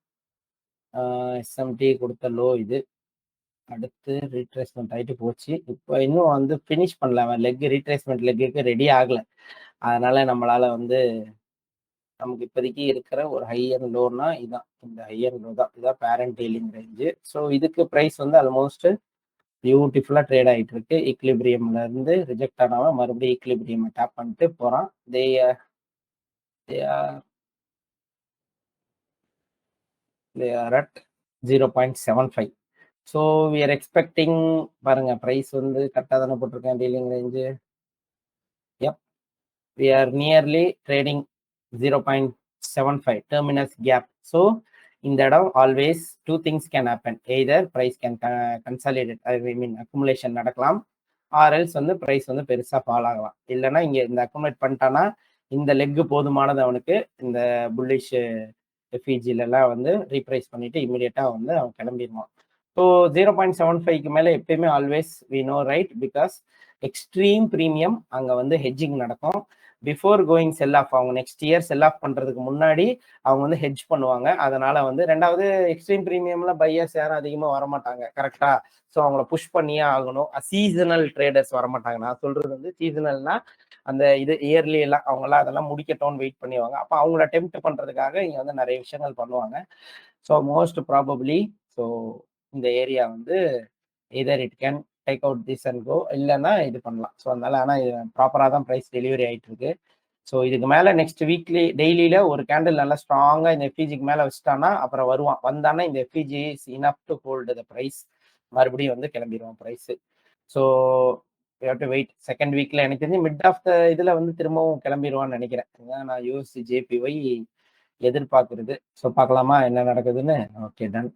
எஸ்எம்டி கொடுத்த லோ இது. அடுத்து ரீட்ரேஸ்மெண்ட் ஆகிட்டு போச்சு. இப்போ இன்னும் வந்து ஃபினிஷ் பண்ணல. அவன் ரீட்ரேஸ்மெண்ட் லெக்குக்கு ரெடி ஆகல. அதனால நம்மளால வந்து நமக்கு இப்போதைக்கு இருக்கிற ஒரு ஹையர் லோன்னா இதான். இந்த ஹையர் லோ தான். இதான் பேரண்ட் டெய்லிங் ரேஞ்சு. ஸோ இதுக்கு ப்ரைஸ் வந்து ஆல்மோஸ்ட் பியூட்டிஃபுல்லா ட்ரேட் ஆகிட்டு இருக்கு. ஈக்லிபிரியம்ல இருந்து ரிஜெக்ட் ஆனவன் மறுபடியும் ஈக்லிபிரியம் டேப் பண்ணிட்டு போறான். They are at 0.75. So we are expecting பாருங்க ப்ரைஸ் வந்து கரெக்டாக தானே போட்டிருக்கேன் dealing range. If we are nearly trading 0.75 terminus gap. So இந்த இடம் always two things can happen. Either price can consolidate I mean accumulation நடக்கலாம். ஆர்எல்ஸ் வந்து price வந்து பெருசாக ஃபால் ஆகலாம். இல்லைன்னா இங்கே இந்த அக்குமுலேட் பண்ணிட்டானா இந்த லெக்கு போதுமானது அவனுக்கு. இந்த புல்லிஷ் எஃப்இஜிலலாம் வந்து ரீப்ரைஸ் பண்ணிட்டு இமீடியட்டாக வந்து அவன் கிளம்பிடுவான். ஸோ 0.75க்கு மேலே எப்பயுமே always we know right. Because extreme premium அங்கே வந்து ஹெட்ஜிங் நடக்கும். பிஃபோர் கோயிங் செல் ஆஃப் அவங்க நெக்ஸ்ட் இயர் செல் ஆஃப் பண்ணுறதுக்கு முன்னாடி அவங்க வந்து ஹெட்ஜ் பண்ணுவாங்க. அதனால வந்து ரெண்டாவது எக்ஸ்ட்ரீம் ப்ரீமியம்ல பையர்ஸ் யாரும் அதிகமாக வரமாட்டாங்க. கரெக்டா? ஸோ அவங்கள புஷ் பண்ணியே ஆகணும். சீசனல் ட்ரேடர்ஸ் வரமாட்டாங்க. நான் சொல்றது வந்து சீசனல்னா அந்த இது இயர்லி எல்லாம் அவங்களாம் அதெல்லாம் முடிக்கட்டும்னு வெயிட் பண்ணுவாங்க. அப்போ அவங்கள டெம்ப்ட் பண்றதுக்காக இங்கே வந்து நிறைய விஷயங்கள் பண்ணுவாங்க. ஸோ மோஸ்ட் ப்ராபப்ளி ஸோ இந்த ஏரியா வந்து either it can take out this and go, இல்லைன்னா இது பண்ணலாம். ஸோ அதனால ஆனால் இது ப்ராப்பராக தான் ப்ரைஸ் டெலிவரி ஆகிட்டு இருக்கு. ஸோ இதுக்கு மேலே நெக்ஸ்ட் வீக்லி டெய்லியில ஒரு கேண்டில் நல்லா ஸ்ட்ராங்காக இந்த எஃப்இஜிக்கு மேலே வச்சுட்டானா அப்புறம் வருவான். வந்தானா இந்த FVG is enough to hold the price. மறுபடியும் வந்து கிளம்பிடுவான் ப்ரைஸ். ஸோ வெயிட் செகண்ட் வீக்ல எனக்கு தெரிஞ்சு மிட் ஆஃப் த இதுல வந்து திரும்பவும் கிளம்பிடுவான்னு நினைக்கிறேன். நான் யூஎஸ்டி ஜேபிஒய் எதிர்பார்க்கறது. ஸோ பார்க்கலாமா என்ன நடக்குதுன்னு. Okay done.